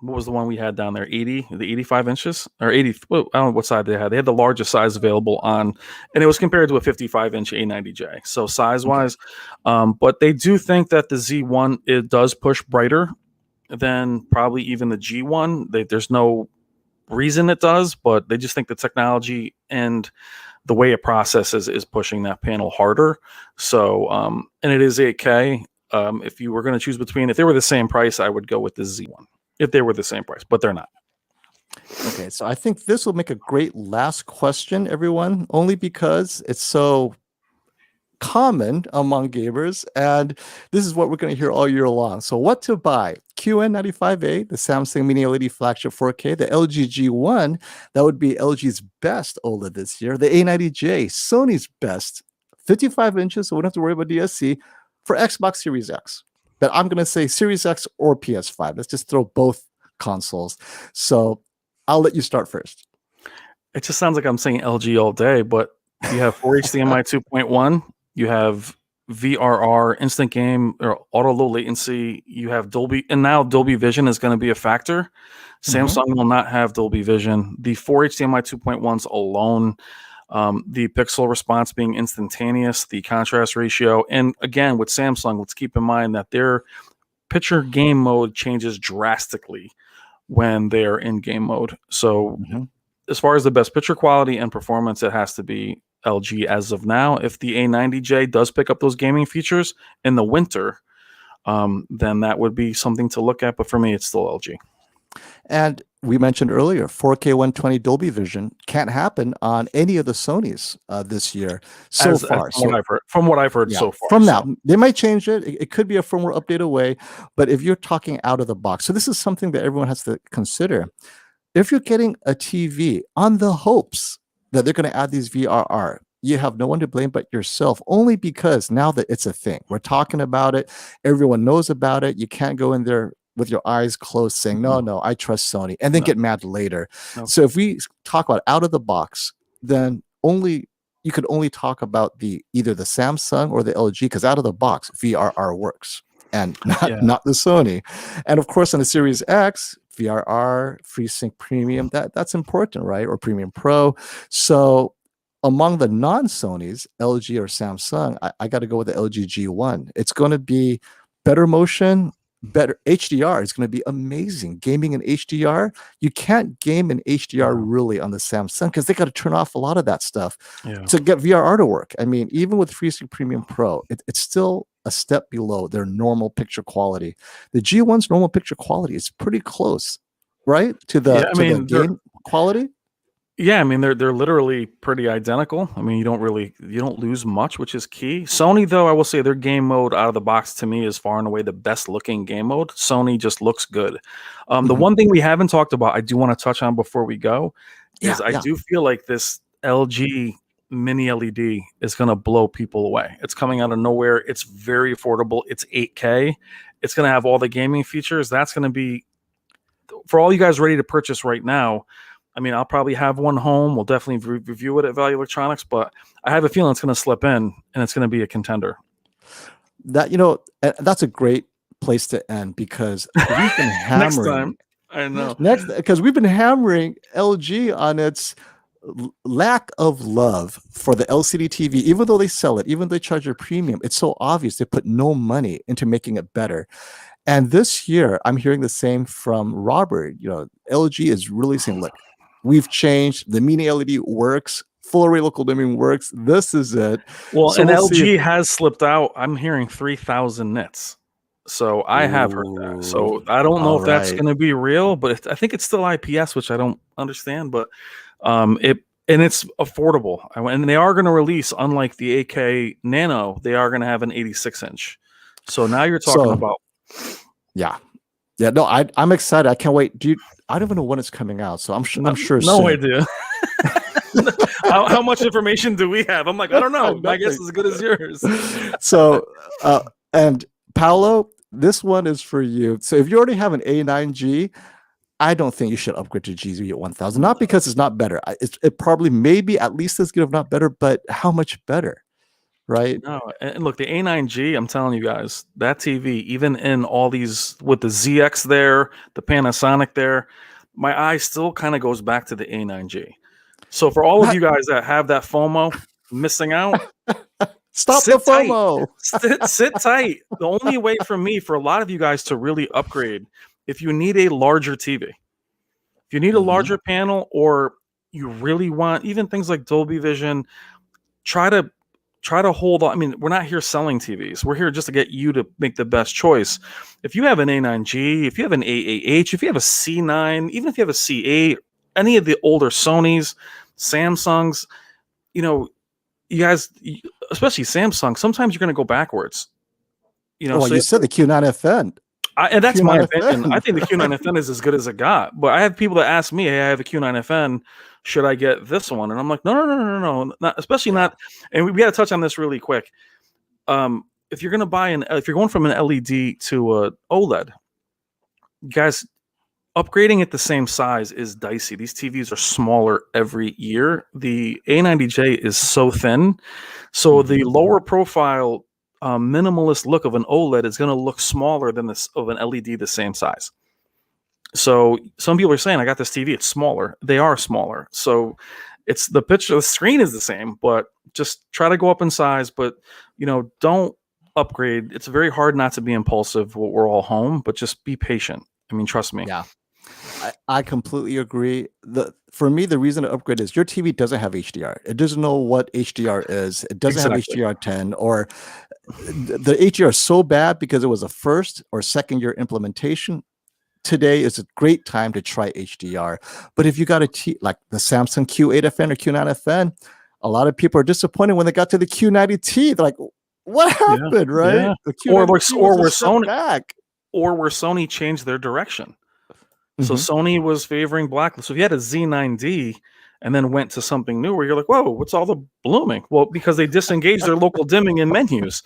What was the one we had down there? 80, the 85 inches or 80. Well, I don't know what side they had. They had the largest size available on, and it was compared to a 55-inch A90J. So size wise, but they do think that the Z1 it does push brighter than probably even the G1. There's no reason it does, but they just think the technology and the way it processes is pushing that panel harder. So, and it is 8K. If you were going to choose between, if they were the same price, I would go with the Z1. If they were the same price, but they're not. Okay, so I think this will make a great last question, everyone, only because it's so common among gamers, and this is what we're going to hear all year long. So what to buy? QN95A, the Samsung Mini LED flagship 4K, the LG G1, that would be LG's best OLED this year, the A90J, Sony's best, 55 inches, so we don't have to worry about DSC, for Xbox Series X. But I'm going to say Series X or PS5. Let's just throw both consoles. So I'll let you start first. It just sounds like I'm saying LG all day, but you have 4 HDMI 2.1. You have VRR, instant game, or auto low latency. You have Dolby, and now Dolby Vision is going to be a factor. Samsung will not have Dolby Vision. The 4 HDMI 2.1s alone, the pixel response being instantaneous, the contrast ratio, and again with Samsung, let's keep in mind that their picture game mode changes drastically when they're in game mode. So as far as the best picture quality and performance, it has to be LG as of now. If the A90J does pick up those gaming features in the winter, then that would be something to look at. But for me, it's still LG. And we mentioned earlier, 4K 120 Dolby Vision can't happen on any of the Sonys this year so far. From what I've heard so far. From now, they might change it. It could be a firmware update away. But if you're talking out of the box, so this is something that everyone has to consider. If you're getting a TV on the hopes that they're going to add these VRR, you have no one to blame but yourself, only because now that it's a thing. We're talking about it. Everyone knows about it. You can't go in there with your eyes closed saying, no, I trust Sony, and then get mad later. So if we talk about out of the box, then you could only talk about either the Samsung or the LG, because out of the box, VRR works, and not the Sony. And of course, on the Series X, VRR, FreeSync Premium, that's important, right? Or Premium Pro. So among the non-Sonys, LG or Samsung, I got to go with the LG G1. It's going to be better motion, better HDR. Is going to be amazing. Gaming in HDR, you can't game in HDR really on the Samsung because they got to turn off a lot of that stuff to get VRR to work. I mean, even with FreeSync Premium Pro, it's still a step below their normal picture quality. The G1's normal picture quality is pretty close, right, to the game quality. Yeah, I mean they're literally pretty identical. I mean you don't lose much, which is key. Sony, though, I will say their game mode out of the box to me is far and away the best looking game mode. Sony just looks good. The one thing we haven't talked about, I do want to touch on before we go, is I do feel like this LG mini LED is going to blow people away. It's coming out of nowhere. It's very affordable. It's 8K. It's going to have all the gaming features. That's going to be for all you guys ready to purchase right now. I mean, I'll probably have one home. We'll definitely review it at Value Electronics, but I have a feeling it's going to slip in and it's going to be a contender. That's a great place to end, because we've been hammering I know. Next, because we've been hammering LG on its lack of love for the LCD TV, even though they sell it, even though they charge a premium, it's so obvious they put no money into making it better. And this year, I'm hearing the same from Robert. LG is really saying, look, we've changed. The mini LED works. Full array local dimming works. This is it. Well, So and we'll see LG has slipped out. I'm hearing 3,000 nits. So I have heard that. So I don't know if that's going to be real, but I think it's still IPS, which I don't understand. But it's affordable. And they are going to release, unlike the 8K Nano, they are going to have an 86-inch. So now you're talking about. Yeah. No, I'm excited. I can't wait. I don't even know when it's coming out. So I'm sure. No soon. idea. How much information do we have? I'm like, I don't know. My guess is as good as yours. So, and Paolo, this one is for you. So if you already have an A9G, I don't think you should upgrade to GZ1000. Not because it's not better. It probably may be at least as good, if not better, but how much better? Right? No, and look, the A9G, I'm telling you guys, that TV, even in all these, with the ZX there, the Panasonic there, my eye still kind of goes back to the A9G. So for all of you guys that have that FOMO, missing out, stop the FOMO. Sit tight. The only way for a lot of you guys to really upgrade, if you need a larger TV, if you need a larger panel, or you really want even things like Dolby Vision, try to hold on. I mean, we're not here selling TVs. We're here just to get you to make the best choice. If you have an A9G, if you have an A8H, if you have a C9, even if you have a C8, any of the older Sonys, Samsungs, you guys, especially Samsung, sometimes you're going to go backwards. Well, you said the Q9FN. And that's my opinion. I think the Q9FN is as good as it got. But I have people that ask me, hey, I have a Q9FN. Should I get this one? And I'm like, no. Not, especially not. And we got to touch on this really quick. If you're going to if you're going from an LED to a OLED, guys, upgrading at the same size is dicey. These TVs are smaller every year. The A90J is so thin. So the lower profile minimalist look of an OLED is going to look smaller than this of an LED the same size. So some people are saying, I got this TV, it's smaller. They are smaller. So it's the screen is the same, but just try to go up in size, but don't upgrade. It's very hard not to be impulsive. We're all home, but just be patient. I mean, trust me. Yeah. I completely agree. For me, the reason to upgrade is your TV doesn't have HDR. It doesn't know what HDR is. It doesn't have HDR10, or the HDR is so bad because it was a first or second year implementation. Today is a great time to try HDR. But if you got like the Samsung Q8FN or Q9FN, a lot of people are disappointed when they got to the Q90T. They're like, what happened, right? Yeah. Or where Sony changed their direction. So Sony was favoring black. So if you had a Z9D and then went to something new where you're like, whoa, what's all the blooming? Well, because they disengaged their local dimming in menus.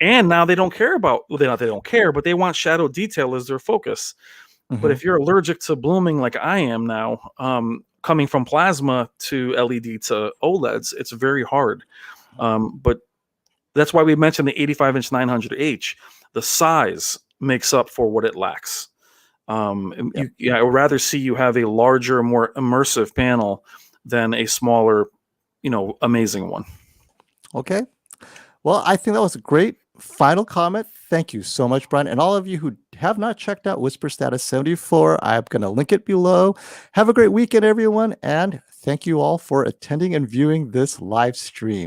And now they don't care about, they don't care, but they want shadow detail as their focus. But if you're allergic to blooming like I am now, coming from plasma to LED to OLEDs, it's very hard. But that's why we mentioned the 85-inch 900H. The size makes up for what it lacks. I would rather see you have a larger, more immersive panel than a smaller, amazing one. Okay. Well, I think that was a great final comment. Thank you so much, Brian. And all of you who have not checked out Whisper Status 74, I'm going to link it below. Have a great weekend, everyone. And thank you all for attending and viewing this live stream.